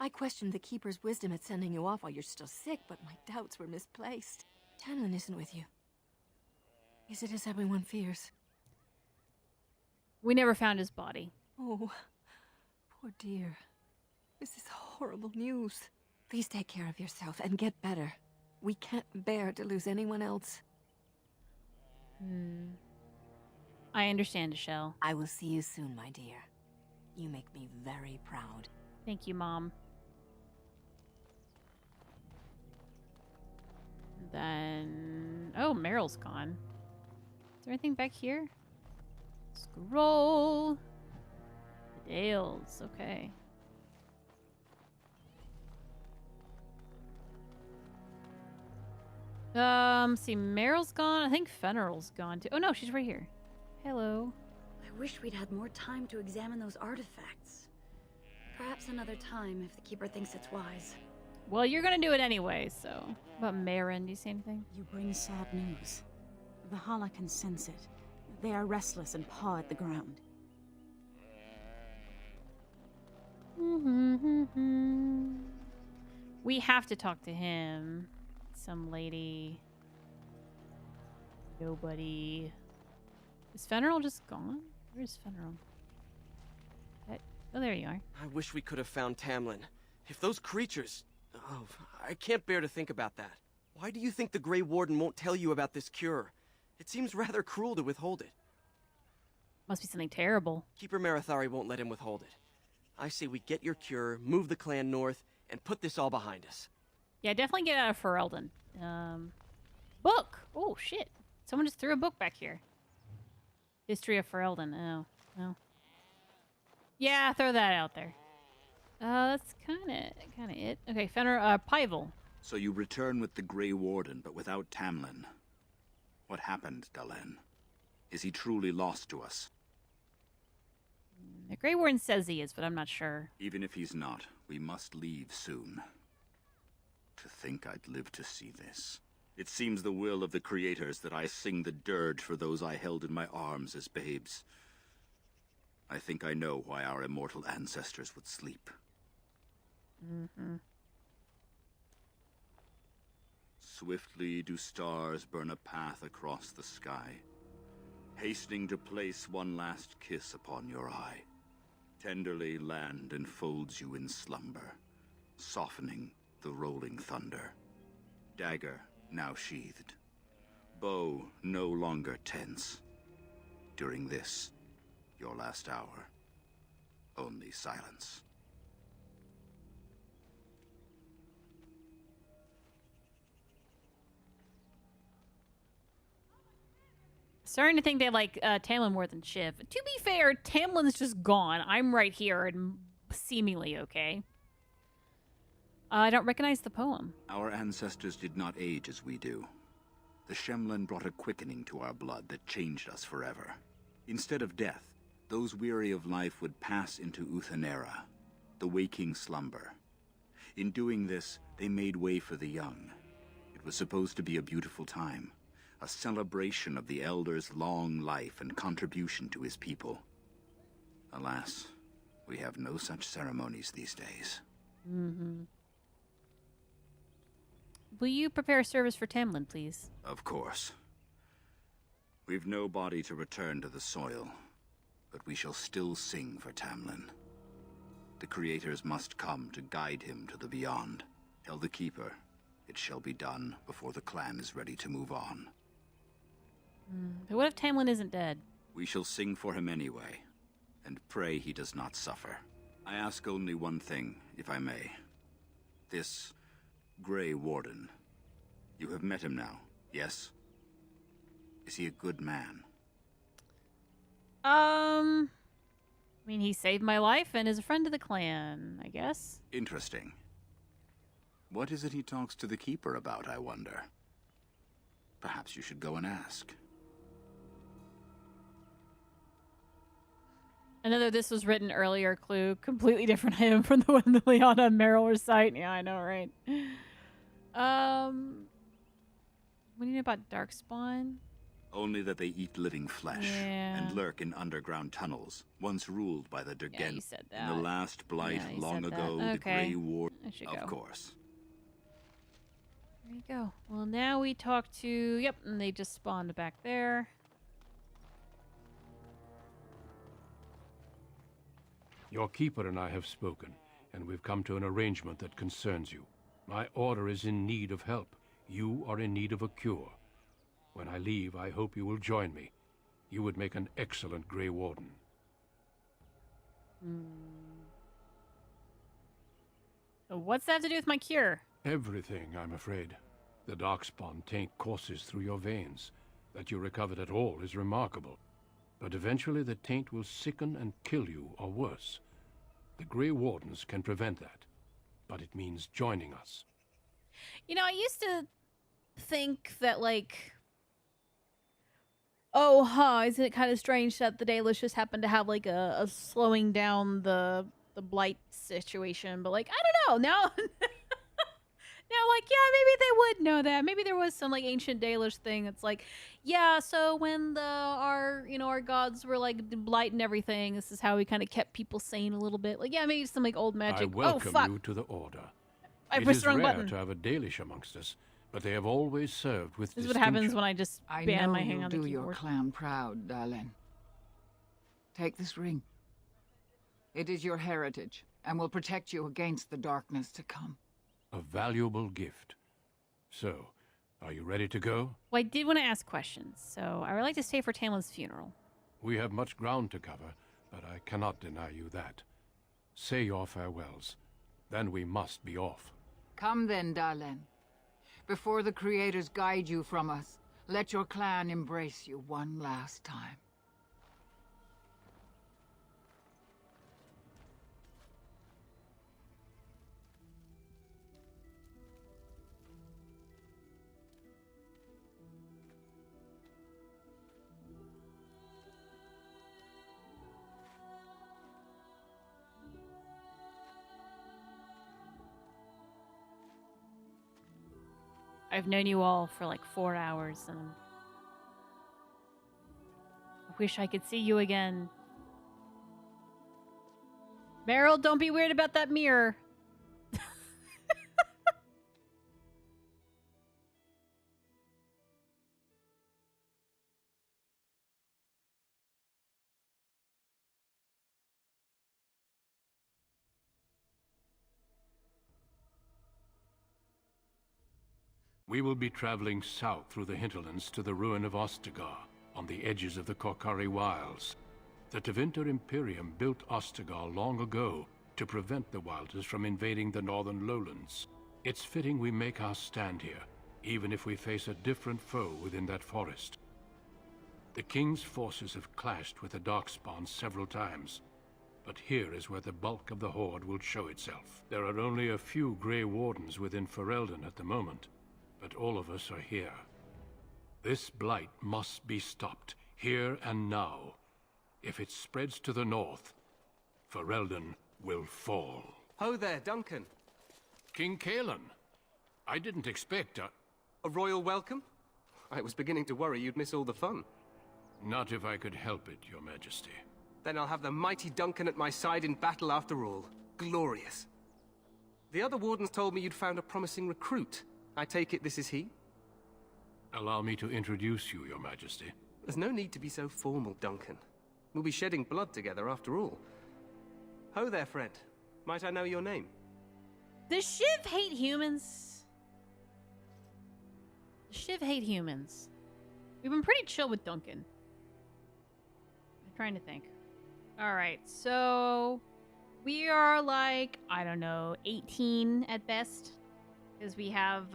I questioned the Keeper's wisdom at sending you off while you're still sick, but my doubts were misplaced. Tamlin isn't with you. Is it as everyone fears? We never found his body. Oh, poor dear. This is horrible news. Please take care of yourself and get better. We can't bear to lose anyone else. I understand, Michelle. I will see you soon, my dear. You make me very proud. Thank you, Mom. Then... Oh, Meryl's gone. Is there anything back here? Scroll. The Dales. Okay. See, Meryl's gone. I think Fenrir's gone too. Oh no, she's right here. Hello. I wish we'd had more time to examine those artifacts. Perhaps another time if the Keeper thinks it's wise. Well, you're gonna do it anyway, so... About Marin, do you see anything? You bring sad news. The Hala can sense it. They are restless and paw at the ground. We have to talk to him. Some lady. Nobody. Is Fenrir just gone? Where's Fenrir? Oh, there you are. I wish we could have found Tamlin. If those creatures... Oh, I can't bear to think about that. Why do you think the Grey Warden won't tell you about this cure? It seems rather cruel to withhold it. Must be something terrible. Keeper Marathari won't let him withhold it. I say we get your cure, move the clan north, and put this all behind us. Yeah, definitely get out of Ferelden. Book! Oh, shit. Someone just threw a book back here. History of Ferelden. Oh, no. Yeah, throw that out there. That's kind of it. Okay, Fenrir, Pivel. So you return with the Grey Warden, but without Tamlin. What happened, Dalen? Is he truly lost to us? The Grey Warden says he is, but I'm not sure. Even if he's not, we must leave soon. To think I'd live to see this. It seems the will of the creators that I sing the dirge for those I held in my arms as babes. I think I know why our immortal ancestors would sleep. Swiftly do stars burn a path across the sky, hastening to place one last kiss upon your eye. Tenderly land enfolds you in slumber, softening the rolling thunder. Dagger now sheathed, bow no longer tense. During this, your last hour, only silence. Starting to think they like Tamlin more than Shiv. To be fair, Tamlin's just gone. I'm right here and seemingly okay. I don't recognize the poem. Our ancestors did not age as we do. The Shemlin brought a quickening to our blood that changed us forever. Instead of death, those weary of life would pass into Uthanera, the waking slumber. In doing this, they made way for the young. It was supposed to be a beautiful time, a celebration of the Elder's long life and contribution to his people. Alas, we have no such ceremonies these days. Will you prepare a service for Tamlin, please? Of course. We've no body to return to the soil. but we shall still sing for Tamlin. The creators must come to guide him to the beyond. Tell the Keeper, it shall be done before the clan is ready to move on. But what if Tamlin isn't dead? We shall sing for him anyway, and pray he does not suffer. I ask only one thing, if I may. This Grey Warden, you have met him now, yes? Is he a good man? I mean, he saved my life and is a friend of the clan, I guess. Interesting. What is it he talks to the Keeper about, I wonder? Perhaps you should go and ask. Another "this was written earlier" clue. Completely different hymn from the one that Liana and Meryl recite. Yeah, I know, right? What do you know about Darkspawn? Only that they eat living flesh and lurk in underground tunnels, once ruled by the Durgen. Yeah, you said that. In the last blight Yeah, you long said ago, that. the Grey Warden. Of Of course. There you go. Well, now we talk to... Yep, and they just spawned back there. Your Keeper and I have spoken, and we've come to an arrangement that concerns you. My order is in need of help. You are in need of a cure. When I leave, I hope you will join me. You would make an excellent Grey Warden. What's that have to do with my cure? Everything, I'm afraid. The Darkspawn taint courses through your veins. That you recovered at all is remarkable. But eventually the taint will sicken and kill you, or worse. The Grey Wardens can prevent that. But it means joining us. You know, I used to think that, like... Oh, isn't it kind of strange that the Dalish just happened to have, like, a slowing down the blight situation? But, like, I don't know. Now, like, yeah, maybe they would know that. Maybe there was some, like, ancient Dalish thing that's like, yeah, so when our gods were, like, blight and everything, this is how we kind of kept people sane a little bit. Like, yeah, maybe some, like, old magic. I welcome fuck. you to the Order. I It pressed is the wrong rare button. to have a Dalish amongst us, but they have always served with This is what distinction. happens when I just ban my hand on the you'll do your keyboard. clan proud, darling. Take this ring. It is your heritage, and will protect you against the darkness to come. A valuable gift. So, are you ready to go? Well, I did want to ask questions, so I would like to stay for Tamlin's funeral. We have much ground to cover, but I cannot deny you that. Say your farewells. Then we must be off. Come then, darling. Before the creators guide you from us, let your clan embrace you one last time. I've known you all for like 4 hours, and I wish I could see you again. Meryl, don't be weird about that mirror. We will be traveling south through the hinterlands to the ruin of Ostagar, on the edges of the Korkari Wilds. The Tevinter Imperium built Ostagar long ago to prevent the Wilders from invading the northern lowlands. It's fitting we make our stand here, even if we face a different foe within that forest. The King's forces have clashed with the Darkspawn several times, but here is where the bulk of the Horde will show itself. There are only a few Grey Wardens within Ferelden at the moment, but all of us are here. This blight must be stopped, here and now. If it spreads to the north, Ferelden will fall. Ho there, Duncan. King Cailan. I didn't expect a royal welcome? I was beginning to worry you'd miss all the fun. Not if I could help it, Your Majesty. Then I'll have the mighty Duncan at my side in battle after all. Glorious. The other wardens told me you'd found a promising recruit. I take it this is he? Allow me to introduce you, Your Majesty. There's no need to be so formal, Duncan. We'll be shedding blood together after all. Ho there, friend. Might I know your name? Does Shiv hate humans? Does Shiv hate humans? We've been pretty chill with Duncan. I'm trying to think. Alright, so... we are like, I don't know, 18 at best. Because we have,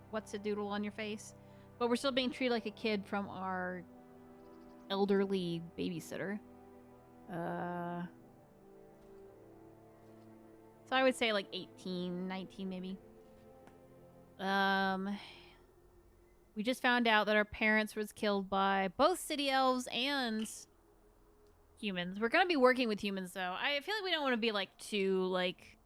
what's a doodle on your face? But we're still being treated like a kid from our elderly babysitter. So I would say like 18, 19 maybe. We just found out that our parents was killed by both city elves and humans. We're gonna be working with humans though. I feel like we don't want to be like too like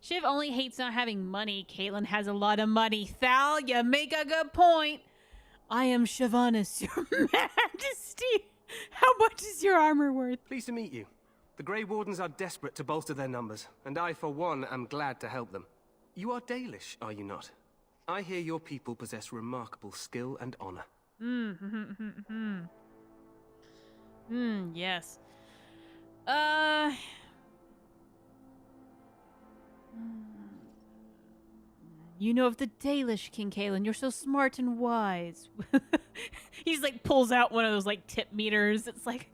Shiv only hates not having money. Caitlin has a lot of money. Thal, you make a good point. I am Shivanus, your majesty. How much is your armor worth? Pleased to meet you. The Grey Wardens are desperate to bolster their numbers, and I, for one, am glad to help them. You are Dalish, are you not? I hear your people possess remarkable skill and honor. Yes. You know of the Dalish King, Kaelin. You're so smart and wise. He's like pulls out one of those like tip meters. It's like,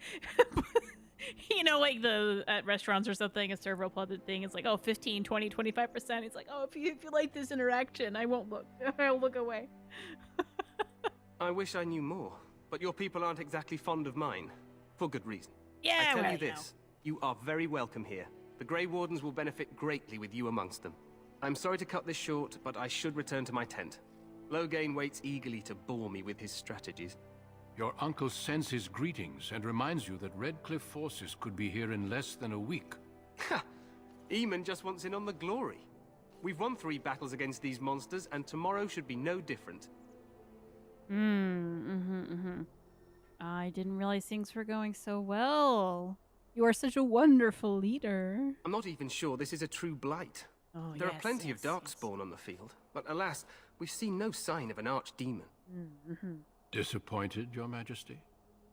you know, like the at restaurants or something, a server will pull the thing. It's like, oh, 15, 20, 25%. He's like, oh, if you like this interaction, I won't look. I'll look away. I wish I knew more, but your people aren't exactly fond of mine, for good reason. Yeah, I tell you this, you are very welcome here. The Grey Wardens will benefit greatly with you amongst them. I'm sorry to cut this short, but I should return to my tent. Loghain waits eagerly to bore me with his strategies. Your uncle sends his greetings and reminds you that Redcliffe forces could be here in less than a week. Ha! Eamon just wants in on the glory. We've won 3 battles against these monsters, and tomorrow should be no different. I didn't realize things were going so well. You are such a wonderful leader. I'm not even sure this is a true blight. Oh, there are plenty of darkspawn on the field, but alas, we've seen no sign of an archdemon. Disappointed, Your Majesty?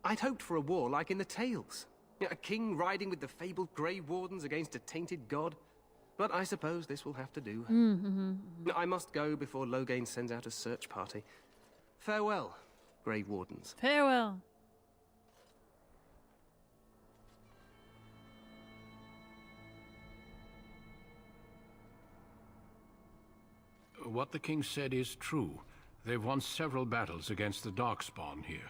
I'd hoped for a war like in the tales. A king riding with the fabled Grey Wardens against a tainted god. But I suppose this will have to do. I must go before Loghain sends out a search party. Farewell, Grey Wardens. Farewell. What the king said is true. They've won several battles against the Darkspawn here.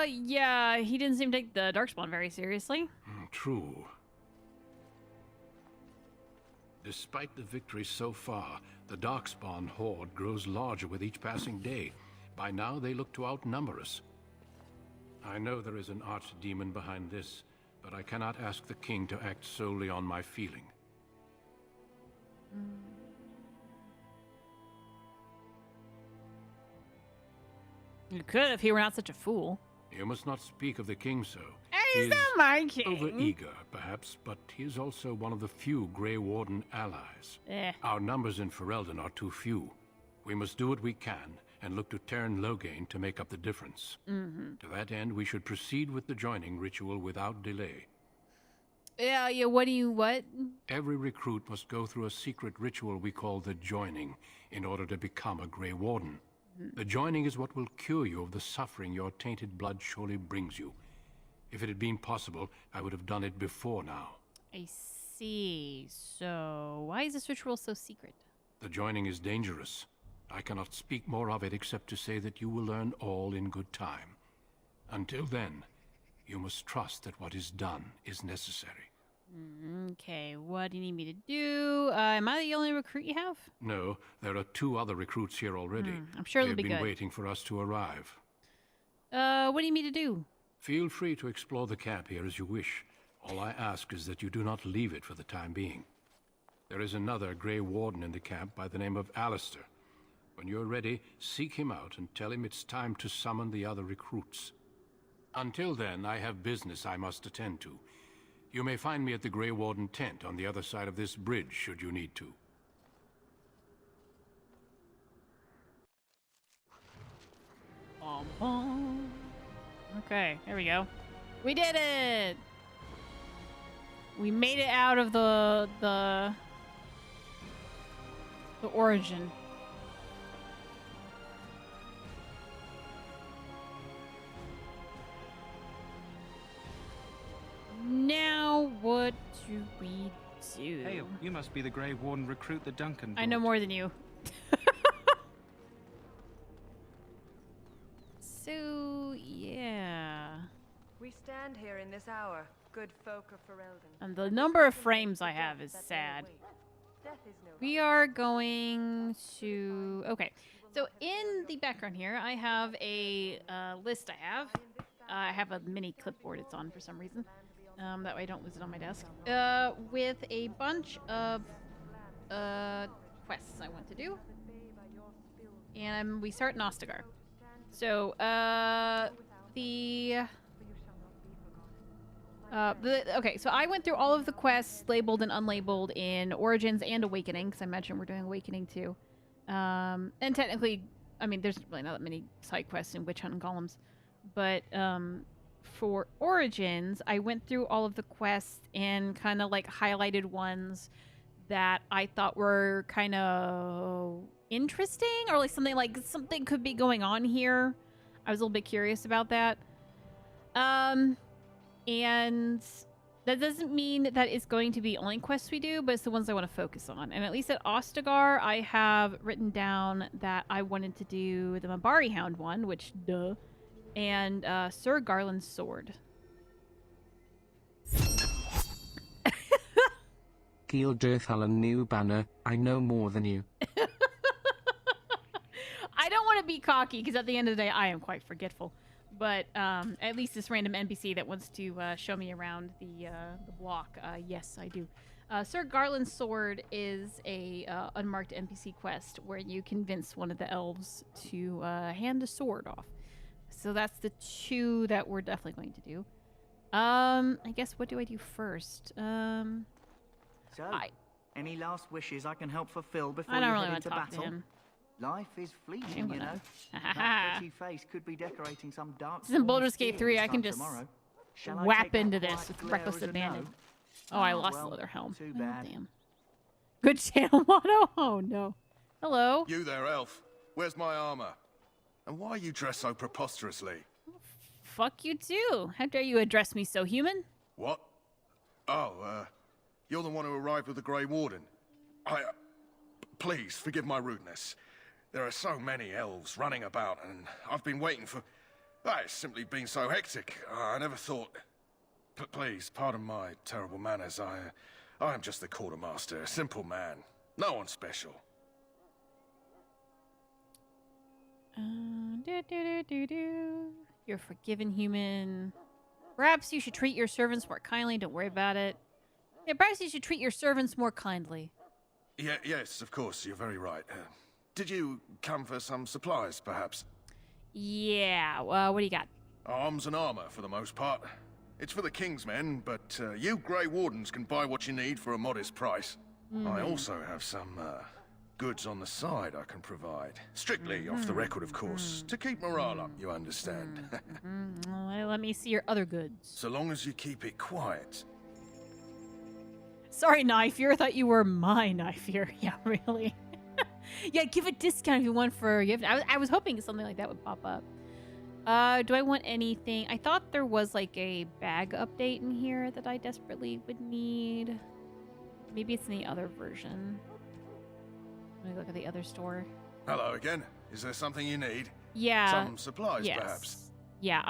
Yeah, he didn't seem to take the Darkspawn very seriously. True. Despite the victories so far, the Darkspawn horde grows larger with each passing day. By now, they look to outnumber us. I know there is an archdemon behind this, but I cannot ask the king to act solely on my feeling. You could if he were not such a fool. You must not speak of the king so. He's not my king. Over-eager, perhaps, but he is also one of the few Grey Warden allies. Our numbers in Ferelden are too few. We must do what we can and look to turn Loghain to make up the difference. To that end, we should proceed with the joining ritual without delay. Yeah, what? Every recruit must go through a secret ritual we call the joining in order to become a Grey Warden. The joining is what will cure you of the suffering your tainted blood surely brings you. If it had been possible, I would have done it before now. I see. So, why is this ritual so secret? The joining is dangerous. I cannot speak more of it except to say that you will learn all in good time. Until then, you must trust that what is done is necessary. Okay, what do you need me to do? Am I the only recruit you have? No, there are 2 other recruits here already. I'm sure they'll be good. They've been waiting for us to arrive. What do you need me to do? Feel free to explore the camp here as you wish. All I ask is that you do not leave it for the time being. There is another Grey Warden in the camp by the name of Alistair. When you're ready, seek him out and tell him it's time to summon the other recruits. Until then, I have business I must attend to. You may find me at the Grey Warden tent on the other side of this bridge, should you need to. Bum, bum. Okay, there we go. We did it! We made it out of the origin. Now, what do we do? Hey, you must be the Grey Warden recruit that Duncan brought. I know more than you. So, yeah. We stand here in this hour, good folk of Ferelden. And the number of frames I have is sad. We are going to... Okay. So, in the background here, I have a list I have a mini clipboard it's on for some reason. That way I don't lose it on my desk. With a bunch of quests I want to do. And we start in Ostagar. So, okay, so I went through all of the quests, labeled and unlabeled, in Origins and Awakening, because I imagine we're doing Awakening too. And technically, I mean, there's really not that many side quests in Witch Hunt and Golems. But, for Origins, I went through all of the quests and kind of, like, highlighted ones that I thought were kind of interesting, or like something could be going on here. I was a little bit curious about that. And that doesn't mean that it's going to be only quests we do, but it's the ones I want to focus on. And at least at Ostagar, I have written down that I wanted to do the Mabari Hound one, which, duh, and Sir Garland's sword. ghildirthalen new banner, I know more than you. I don't want to be cocky, because at the end of the day, I am quite forgetful. But at least this random NPC that wants to show me around the block, yes, I do. Sir Garland's sword is a unmarked NPC quest where you convince one of the elves to hand a sword off. So that's the two that we're definitely going to do. I guess, what do I do first? Any last wishes I can help fulfill before I don't you really head want to into talk to battle? him. Life is fleeting, you know. That pretty face could be decorating some dark. This is in Baldur's Gate 3. I can just whap into this with reckless abandon. Oh, I lost the leather helm. Too bad. Oh, damn. Good channel motto. Oh no. Hello. You there, elf. Where's my armor? And why are you dressed so preposterously? Fuck you too. How dare you address me so human? What? Oh, you're the one who arrived with the Grey Warden. Please, forgive my rudeness. There are so many elves running about, and I've been waiting for... it's simply been so hectic. I never thought... Please, pardon my terrible manners. I am just the quartermaster, a simple man. No one special. You're a forgiven human. Perhaps you should treat your servants more kindly. Don't worry about it. Yeah, perhaps you should treat your servants more kindly. Yes, of course, you're very right. Did you come for some supplies, perhaps? Yeah, what do you got? Arms and armor, for the most part. It's for the King's men, but you Grey Wardens can buy what you need for a modest price. I also have some goods on the side I can provide. Strictly off the record, of course, to keep morale up, you understand. Well, let me see your other goods. So long as you keep it quiet. Sorry, Knife Ear. I thought you were my Knife Ear. Yeah, really. Yeah, give a discount if you want for... I was hoping something like that would pop up. Do I want anything? I thought there was like a bag update in here that I desperately would need. Maybe it's in the other version. Let me look at the other store. Hello again. Is there something you need? Yeah. Some supplies, yes. perhaps? Yeah,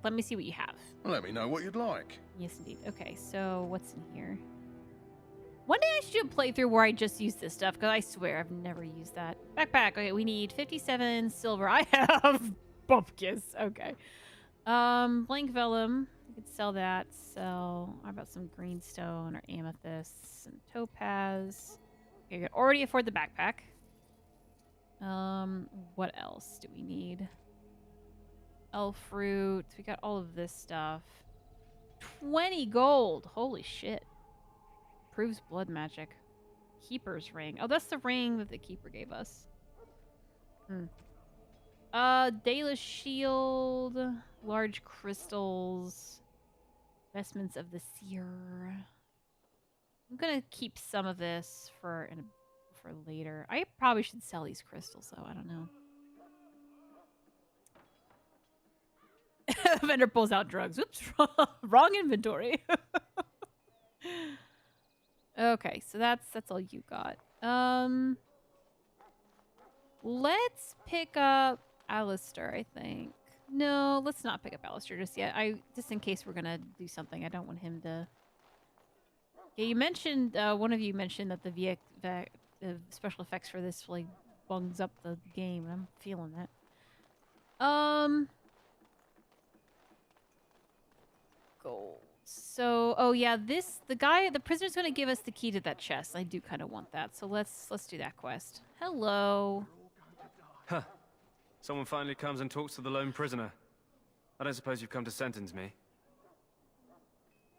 let me see what you have. Let me know what you'd like. Yes, indeed. Okay, so what's in here? One day I should do a playthrough where I just use this stuff, because I swear I've never used that. Backpack. Okay, we need 57 silver. I have bupkis. Okay. Blank vellum. I could sell that. Sell. How about some greenstone or amethyst and topaz? Okay, we can already afford the backpack. What else do we need? Elf fruit. We got all of this stuff. 20 gold. Holy shit. Proves blood magic. Keeper's ring. Oh, that's the ring that the keeper gave us. Dalish shield, large crystals, vestments of the seer. I'm gonna keep some of this for later. I probably should sell these crystals though. I don't know. Vendor pulls out drugs. Oops, wrong inventory. Okay, so that's all you got. Let's pick up Alistair, I think. No, let's not pick up Alistair just yet. Just in case we're gonna do something. I don't want him to. Yeah, you mentioned one of you mentioned that the special effects for this like bungs up the game, and I'm feeling that. Gold. So, oh yeah, the prisoner's gonna give us the key to that chest. I do kind of want that, so let's do that quest. Hello. Huh. Someone finally comes and talks to the lone prisoner. I don't suppose you've come to sentence me.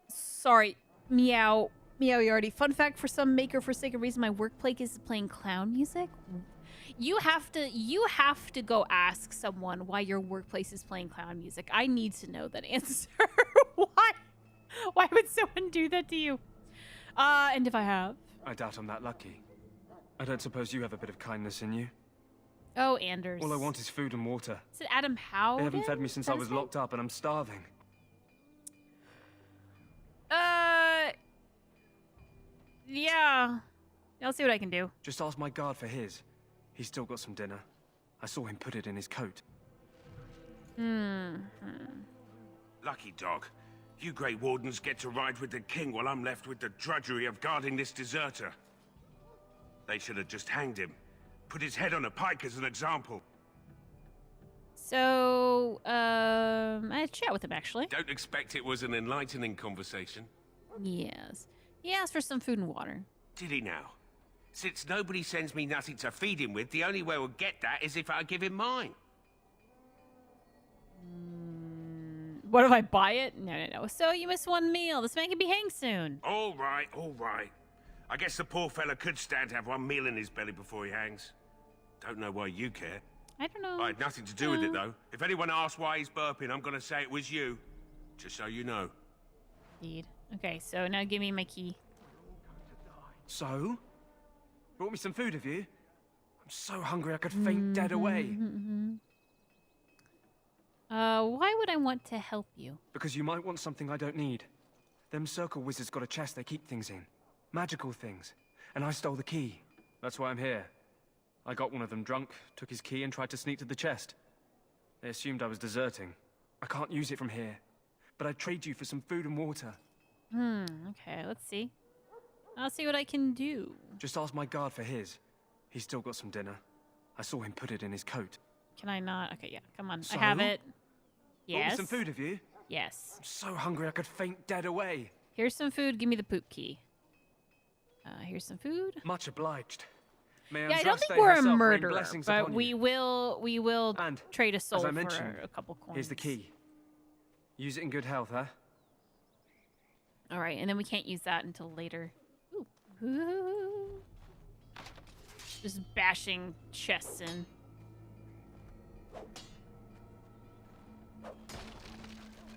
Sorry, meow Yardy. Fun fact: for some maker-forsaken reason, my workplace is playing clown music. You have to go ask someone why your workplace is playing clown music. I need to know that answer. Why would someone do that to you? And if I have? I doubt I'm that lucky. I don't suppose you have a bit of kindness in you. Oh, Anders. All I want is food and water. Is it Adam Howden? They haven't fed me since I was locked up and I'm starving. Yeah. I'll see what I can do. Just ask my guard for his. He's still got some dinner. I saw him put it in his coat. Lucky dog. You Grey Wardens get to ride with the king while I'm left with the drudgery of guarding this deserter. They should have just hanged him. Put his head on a pike as an example. So, I had a chat with him, actually. Don't expect it was an enlightening conversation. Yes. He asked for some food and water. Did he now? Since nobody sends me nothing to feed him with, the only way we'll get that is if I give him mine. What if I buy it? No. So you missed one meal. This man can be hanged soon. All right. I guess the poor fella could stand to have one meal in his belly before he hangs. Don't know why you care. I don't know. I had nothing to do with it, though. If anyone asks why he's burping, I'm gonna say it was you. Just so you know. Indeed. Okay, so now give me my key. So? Brought me some food, have you? I'm so hungry I could faint dead away. Why would I want to help you? Because you might want something I don't need. Them circle wizards got a chest they keep things in. Magical things. And I stole the key. That's why I'm here. I got one of them drunk, took his key and tried to sneak to the chest. They assumed I was deserting. I can't use it from here. But I'd trade you for some food and water. Okay, let's see. I'll see what I can do. Just ask my guard for his. He's still got some dinner. I saw him put it in his coat. Can I not? Okay, yeah, come on. So? I have it. Brought Yes. me some food, have you? Yes. I'm so hungry I could faint dead away. Here's some food. Give me the poop key. Here's some food. Much obliged. Yeah, I don't think we're a murderer, but we will trade a soul as I mentioned, for a couple coins. Here's the key. Use it in good health, huh? All right, and then we can't use that until later. Ooh. Just bashing chests in.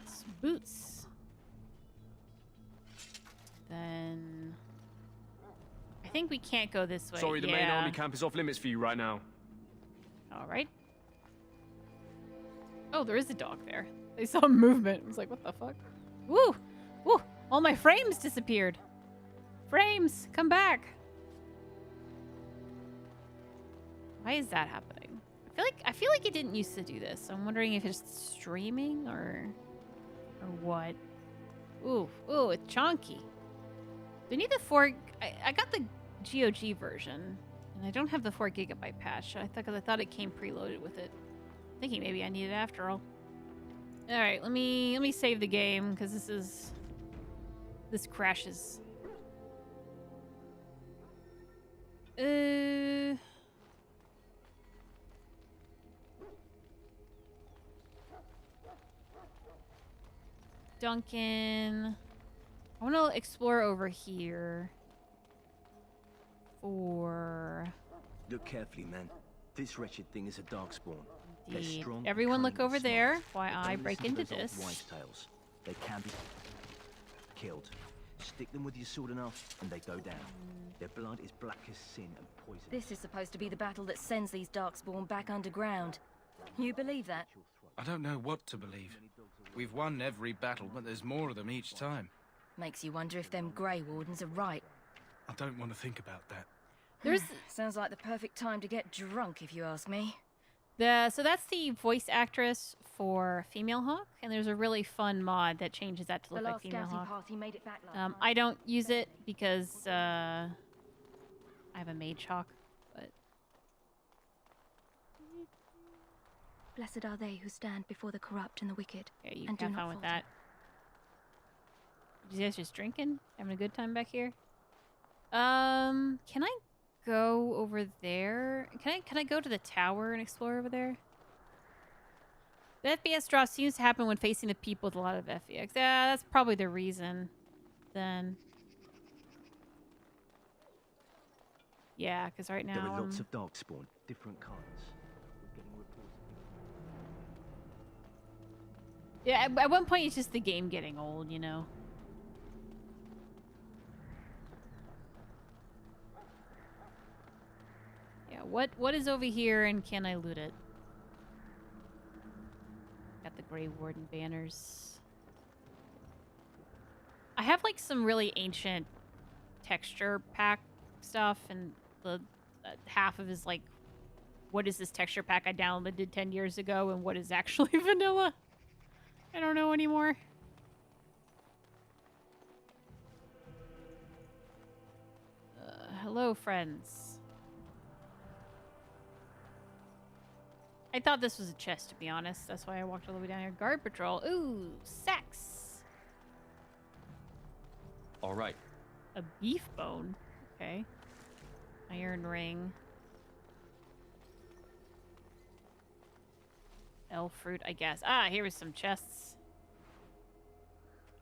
Some boots. Then I think we can't go this way. Sorry, the main army camp is off limits for you right now. All right. Oh, there is a dog there. They saw movement. I was like, what the fuck? Woo! Woo! All my frames disappeared. Frames, come back. Why is that happening? I feel like it didn't used to do this. I'm wondering if it's streaming or what. Ooh, it's chonky. Do I need the 4? I got the GOG version, and I don't have the 4 GB patch. Because I thought it came preloaded with it. Thinking maybe I need it after all. All right, let me save the game because this crashes. Duncan. I want to explore over here. Look carefully, man. This wretched thing is a darkspawn. Indeed. Everyone look over there while I break into this. Tails. They can be killed. Stick them with your sword enough, and they go down. Their blood is black as sin and poison. This is supposed to be the battle that sends these Darkspawn back underground. You believe that? I don't know what to believe. We've won every battle, but there's more of them each time. Makes you wonder if them Grey Wardens are right. I don't want to think about that. Sounds like the perfect time to get drunk, if you ask me. So that's the voice actress for Female Hawk, and there's a really fun mod that changes that to look like Female Hawk. Party made it back last I don't use it because I have a Mage Hawk, but blessed are they who stand before the corrupt and the wicked. Yeah, you and have do fun not with that. You guys just drinking, having a good time back here. Can I go over there? Can I go to the tower and explore over there? The FPS drop seems to happen when facing the people with a lot of FPX. Yeah, that's probably the reason. Then. Yeah, because right now there are lots of Darkspawn, different kinds. We're getting reports. Yeah, at one point it's just the game getting old, you know. Yeah, what is over here and can I loot it? Got the Grey Warden banners. I have like some really ancient texture pack stuff, and the half of is like, what is this texture pack I downloaded 10 years ago and what is actually vanilla? I don't know anymore. Hello, friends. I thought this was a chest, to be honest. That's why I walked all the way down here. Guard patrol. Ooh, sex. All right. A beef bone. Okay. Iron ring. Elf fruit, I guess. Ah, here is some chests.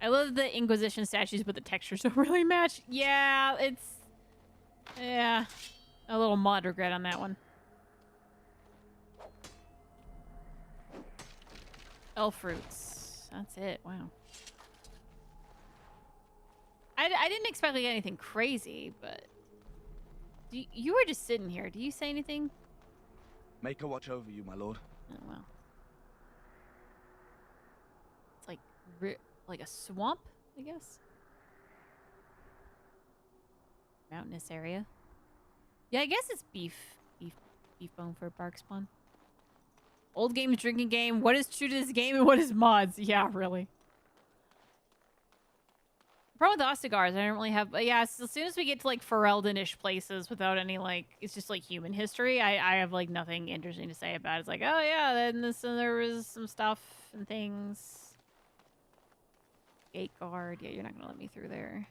I love the Inquisition statues, but the textures don't really match. Yeah, it's... Yeah. A little mod regret on that one. Elf fruits. That's it. Wow. I didn't expect to get anything crazy, but... You were just sitting here. Do you say anything? Make her watch over you, my lord. Oh, wow. It's like a swamp, I guess. Mountainous area. Yeah, I guess it's beef bone for bark spawn. Old game's drinking game. What is true to this game and what is mods? Yeah, really. The problem with the Ostigars, I don't really have... Yeah, as soon as we get to, like, Ferelden-ish places without any, like... It's just, like, human history, I have, like, nothing interesting to say about it. It's like, oh, yeah, then there was some stuff and things. Gate guard. Yeah, you're not gonna let me through there.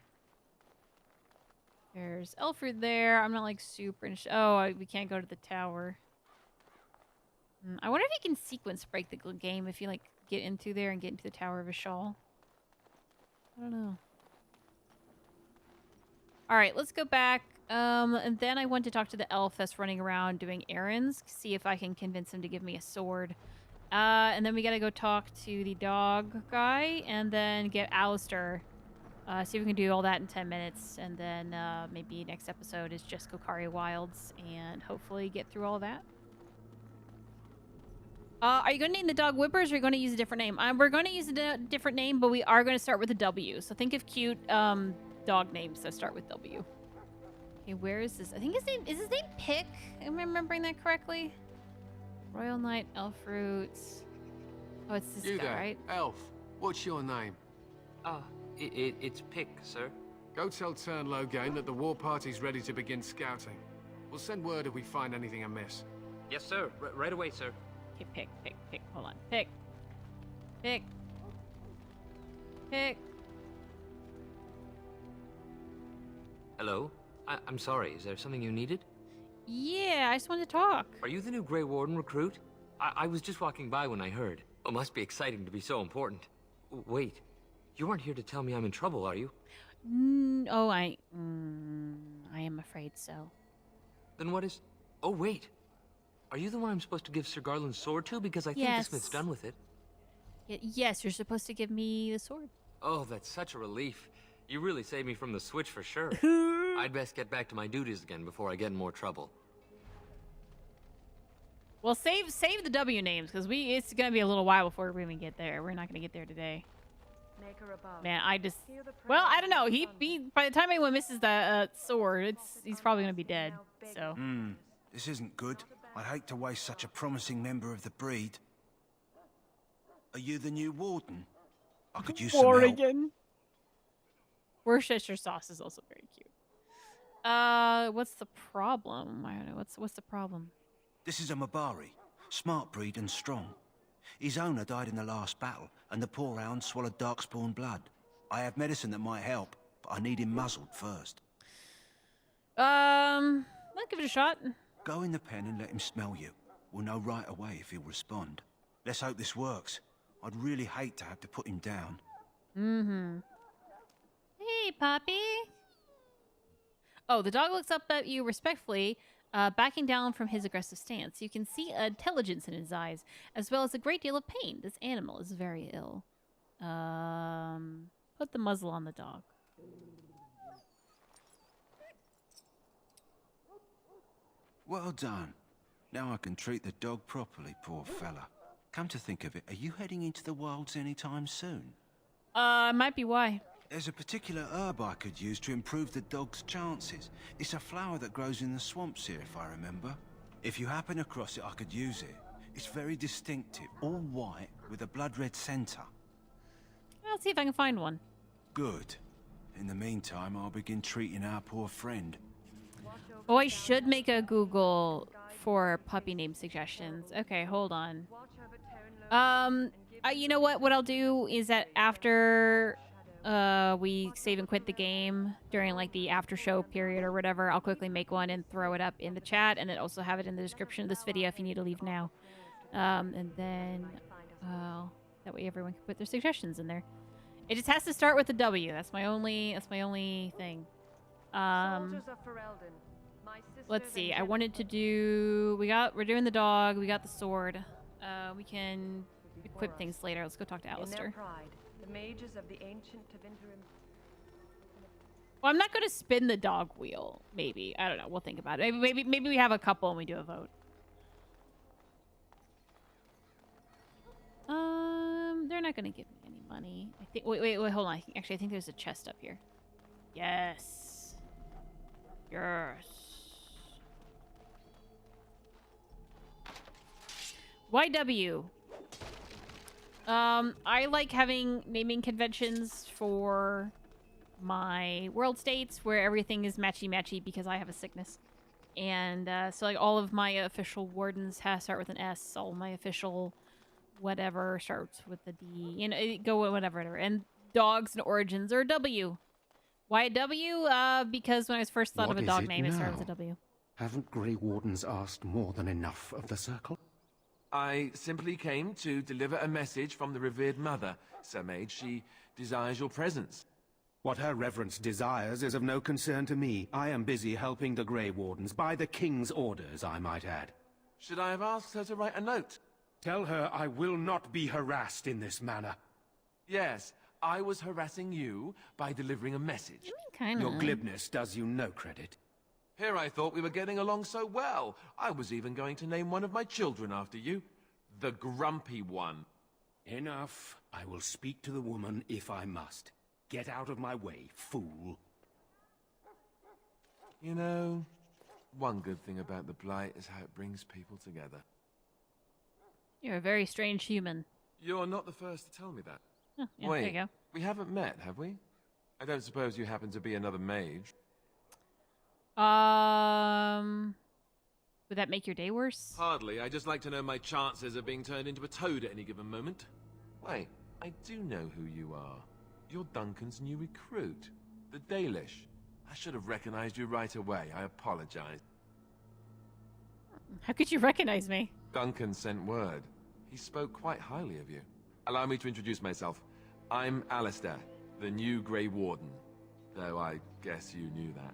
There's Elfrid there. I'm not, like, super... we can't go to the tower. I wonder if you can sequence break the game if you, like, get into there and get into the Tower of Ashal. I don't know. Alright, let's go back. And then I want to talk to the elf that's running around doing errands. See if I can convince him to give me a sword. And then we gotta go talk to the dog guy. And then get Alistair. See if we can do all that in 10 minutes. And then maybe next episode is just Kokari Wilds. And hopefully get through all that. Are you going to name the dog Whippers or are you going to use a different name? We're going to use a different name, but we are going to start with a W. So think of cute dog names that start with W. Okay, where is this? I think his name... Is his name Pick? Am I remembering that correctly? Royal Knight, Elf Roots. Oh, it's this you guy, there, right? Elf. What's your name? It's Pick, sir. Go tell Turn Loghain that the war party's ready to begin scouting. We'll send word if we find anything amiss. Yes, sir. Right away, sir. Okay, Pick. Hold on. Pick. Hello? I'm sorry, is there something you needed? Yeah, I just wanted to talk. Are you the new Grey Warden recruit? I was just walking by when I heard. It must be exciting to be so important. Wait, you aren't here to tell me I'm in trouble, are you? I am afraid so. Then what is... Oh, wait. Are you the one I'm supposed to give Sir Garland's sword to? Because I think Yes. the smith's done with it. Yes, you're supposed to give me the sword. Oh, that's such a relief. You really saved me from the switch for sure. I'd best get back to my duties again before I get in more trouble. Well, save the W names, because it's gonna be a little while before we even get there. We're not gonna get there today. Make her above. Man, well, I don't know. He by the time anyone misses the sword, he's probably gonna be dead. So. This isn't good. I'd hate to waste such a promising member of the breed. Are you the new warden? I could use some help. Warrigan. Worcestershire sauce is also very cute. What's the problem? I don't know. What's the problem? This is a Mabari, smart breed and strong. His owner died in the last battle, and the poor hound swallowed darkspawn blood. I have medicine that might help, but I need him muzzled first. I'll give it a shot. Go in the pen and let him smell you. We'll know right away if he'll respond. Let's hope this works. I'd really hate to have to put him down. Hey, puppy. Oh, the dog looks up at you respectfully, backing down from his aggressive stance. You can see intelligence in his eyes, as well as a great deal of pain. This animal is very ill. Put the muzzle on the dog. Well done. Now I can treat the dog properly, poor fella. Come to think of it, are you heading into the wilds anytime soon? Might be why. There's a particular herb I could use to improve the dog's chances. It's a flower that grows in the swamps here, if I remember. If you happen across it, I could use it. It's very distinctive, all white, with a blood-red centre. I'll see if I can find one. Good. In the meantime, I'll begin treating our poor friend. Oh, I should make a Google for puppy name suggestions. Okay, hold on. You know what? What I'll do is that after we save and quit the game during like the after show period or whatever, I'll quickly make one and throw it up in the chat, and then also have it in the description of this video if you need to leave now. And then that way everyone can put their suggestions in there. It just has to start with a W. That's my only thing. Let's see. I wanted to do. We're doing the dog. We got the sword. We can equip things later. Let's go talk to Alistair. The mages of the ancient Tevinter. Well, I'm not going to spin the dog wheel. Maybe I don't know. We'll think about it. Maybe we have a couple and we do a vote. They're not going to give me any money. I think. Wait. Hold on. Actually, I think there's a chest up here. Yes. Yes. YW. I like having naming conventions for my world states where everything is matchy-matchy because I have a sickness. And so like all of my official wardens start with an S. All my official whatever starts with the D. You know, go whatever. And dogs and origins are W. Why W? Because when I first thought of a dog name, it started with a W. Haven't Grey Wardens asked more than enough of the Circle? I simply came to deliver a message from the revered mother, Sir Mage. She desires your presence. What her reverence desires is of no concern to me. I am busy helping the Grey Wardens, by the King's orders, I might add. Should I have asked her to write a note? Tell her I will not be harassed in this manner. Yes, I was harassing you by delivering a message. Your glibness does you no credit. Here I thought we were getting along so well. I was even going to name one of my children after you. The Grumpy One. Enough. I will speak to the woman if I must. Get out of my way, fool. You know, one good thing about the Blight is how it brings people together. You're a very strange human. You're not the first to tell me that. Oh, yeah, Wait, there you go. We haven't met, have we? I don't suppose you happen to be another mage? Would that make your day worse? Hardly. I just like to know my chances of being turned into a toad at any given moment. Wait, I do know who you are. You're Duncan's new recruit, the Dalish. I should have recognized you right away. I apologize. How could you recognize me? Duncan sent word. He spoke quite highly of you. Allow me to introduce myself. I'm Alistair, the new Grey Warden. Though I guess you knew that.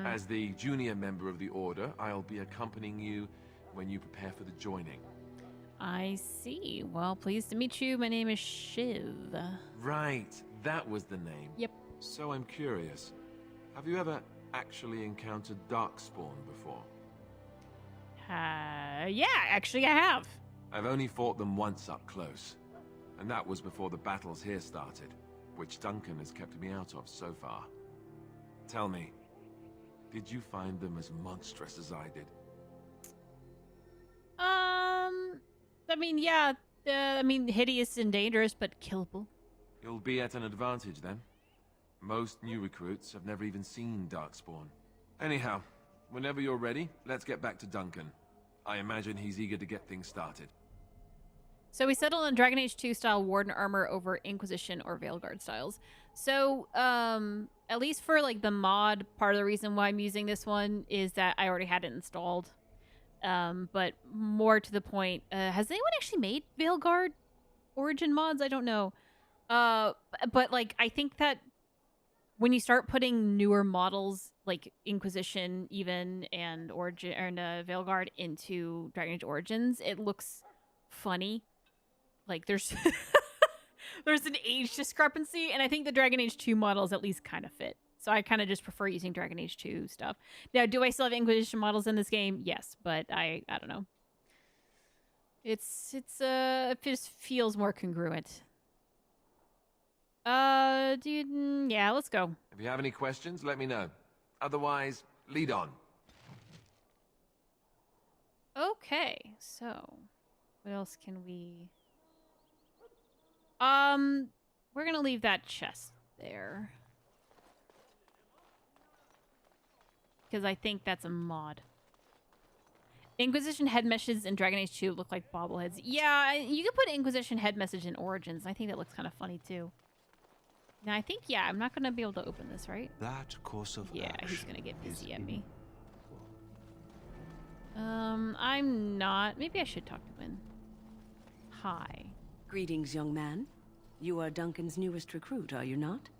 As the junior member of the Order, I'll be accompanying you when you prepare for the joining. I see. Well, pleased to meet you. My name is Shiv. Right, that was the name. Yep. So I'm curious. Have you ever actually encountered Darkspawn before? Yeah, actually I have. I've only fought them once up close. And that was before the battles here started, which Duncan has kept me out of so far. Tell me, did you find them as monstrous as I did? I mean, yeah. Hideous and dangerous, but killable. You'll be at an advantage then. Most new recruits have never even seen Darkspawn. Anyhow, whenever you're ready, let's get back to Duncan. I imagine he's eager to get things started. So we settled on Dragon Age 2 style Warden armor over Inquisition or Veilguard styles. So, at least for like the mod, part of the reason why I'm using this one is that I already had it installed. But more to the point, has anyone actually made Veilguard Origin mods? I don't know. But like, I think that when you start putting newer models like Inquisition even and Origin and Veilguard into Dragon Age Origins, it looks funny. Like there's there's an age discrepancy, and I think the Dragon Age 2 models at least kind of fit. So I kind of just prefer using Dragon Age 2 stuff. Now, do I still have Inquisition models in this game? Yes, but I don't know. It just feels more congruent. Dude, yeah, let's go. If you have any questions, let me know. Otherwise, lead on. Okay, so what else can we... we're gonna leave that chest there. Because I think that's a mod. Inquisition head meshes in Dragon Age 2 look like bobbleheads. Yeah, you could put Inquisition head message in Origins. I think that looks kind of funny too. Now I think, yeah, I'm not going to be able to open this, right? That course of yeah, he's going to get busy at me. I'm not. Maybe I should talk to him. Hi. Greetings, young man. You are Duncan's newest recruit, are you not?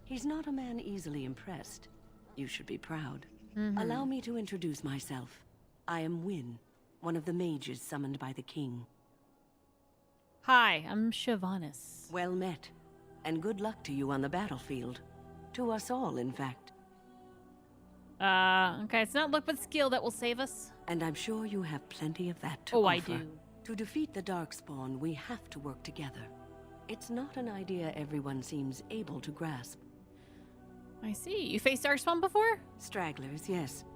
He's not a man easily impressed. You should be proud. Allow me to introduce myself. I am Wynne, one of the mages summoned by the king. Hi, I'm Shyvanis. Well met, and good luck to you on the battlefield. To us all, in fact. Okay, it's not luck but skill that will save us. And I'm sure you have plenty of that to offer. offer. I do. To defeat the Darkspawn, we have to work together. It's not an idea everyone seems able to grasp. I see. You faced Darkspawn before? Stragglers, yes.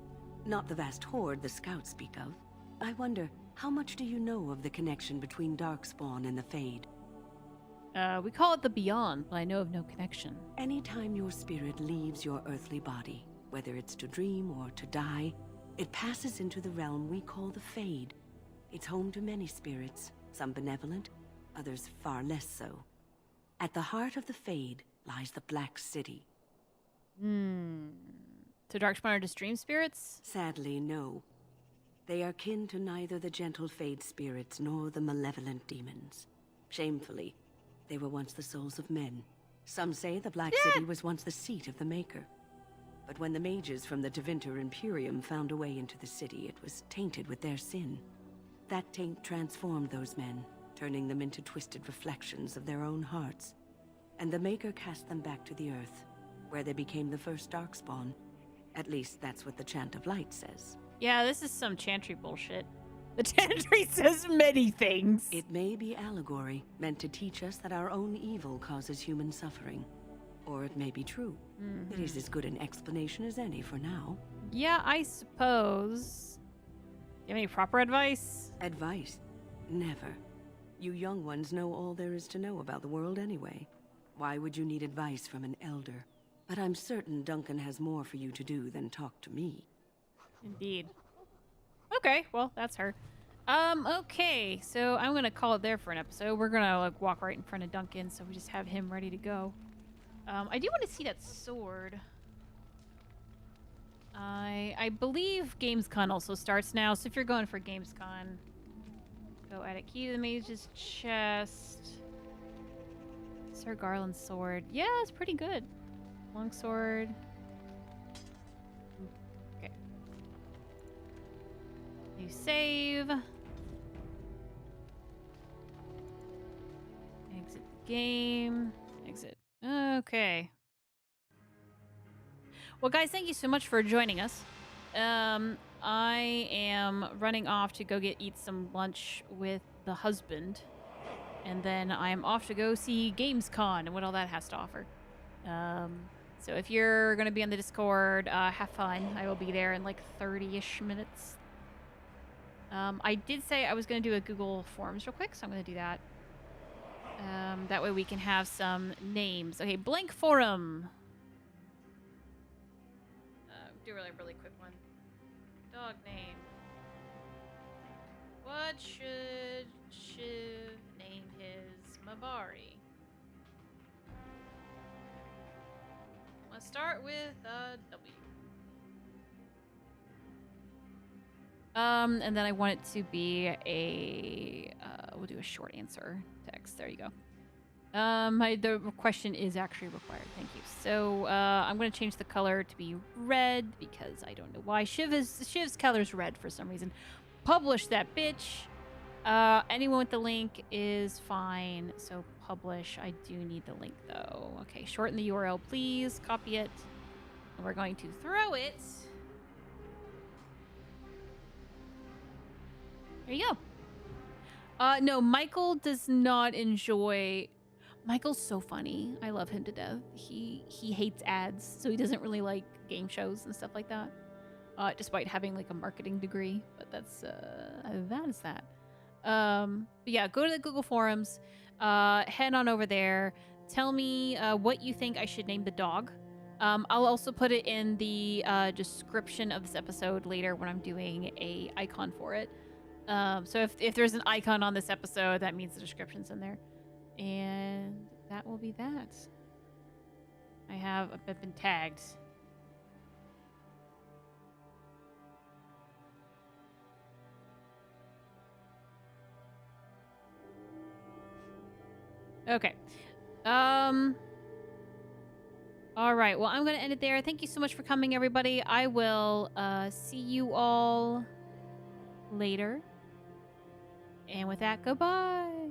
Not the vast horde the scouts speak of. I wonder, how much do you know of the connection between Darkspawn and the Fade? We call it the Beyond, but I know of no connection. Anytime your spirit leaves your earthly body, whether it's to dream or to die, it passes into the realm we call the Fade. It's home to many spirits, some benevolent, others far less so. At the heart of the Fade lies the Black City. So Darkspawn are just dream spirits? Sadly, no. They are kin to neither the gentle Fade spirits nor the malevolent demons. Shamefully, they were once the souls of men. Some say the Black City was once the seat of the Maker. But when the mages from the Tevinter Imperium found a way into the city, it was tainted with their sin. That taint transformed those men, turning them into twisted reflections of their own hearts. And the Maker cast them back to the Earth, where they became the first Darkspawn. At least that's what the Chant of Light says. Yeah, this is some chantry bullshit. The chantry says many things. It may be allegory, meant to teach us that our own evil causes human suffering. Or it may be true. It is as good an explanation as any for now. Yeah, I suppose. Do you have any proper advice? Advice? Never. You young ones know all there is to know about the world anyway. Why would you need advice from an elder? But I'm certain Duncan has more for you to do than talk to me. Indeed. Okay, well, that's her. Okay, so I'm gonna call it there for an episode. We're gonna like walk right in front of Duncan, so we just have him ready to go. I do want to see that sword. I believe Gamescon also starts now, so if you're going for Gamescon, go at it. Key to the mage's chest. Sir Garland's sword. Yeah, it's pretty good. Longsword. Okay. You save. Exit the game. Exit. Okay. Well, guys, thank you so much for joining us. I am running off to go eat some lunch with the husband. And then I'm off to go see Gamescom and what all that has to offer. So if you're going to be on the Discord, have fun. I will be there in like 30-ish minutes. I did say I was going to do a Google Forms real quick, so I'm going to do that. That way we can have some names. Okay, blank forum. Do a really quick one. Dog name. What should Shiv name his Mabari? Let's start with W. And then I want it to be a, we'll do a short answer text. There you go. The question is actually required. Thank you. So, I'm going to change the color to be red because I don't know why. Shiv's color's red for some reason. Publish that bitch. Anyone with the link is fine. So publish. I do need the link though. Okay, shorten the URL, please. Copy it. And we're going to throw it. There you go. No, Michael does not enjoy... Michael's so funny. I love him to death. He hates ads, so he doesn't really like game shows and stuff like that. Despite having like a marketing degree, but that's that is that. But yeah, go to the Google Forums, head on over there. Tell me what you think I should name the dog. I'll also put it in the description of this episode later when I'm doing a icon for it. So if there's an icon on this episode, that means the description's in there. And that will be that. I've been tagged. Okay. All right. Well, I'm going to end it there. Thank you so much for coming, everybody. I will see you all later. And with that, goodbye.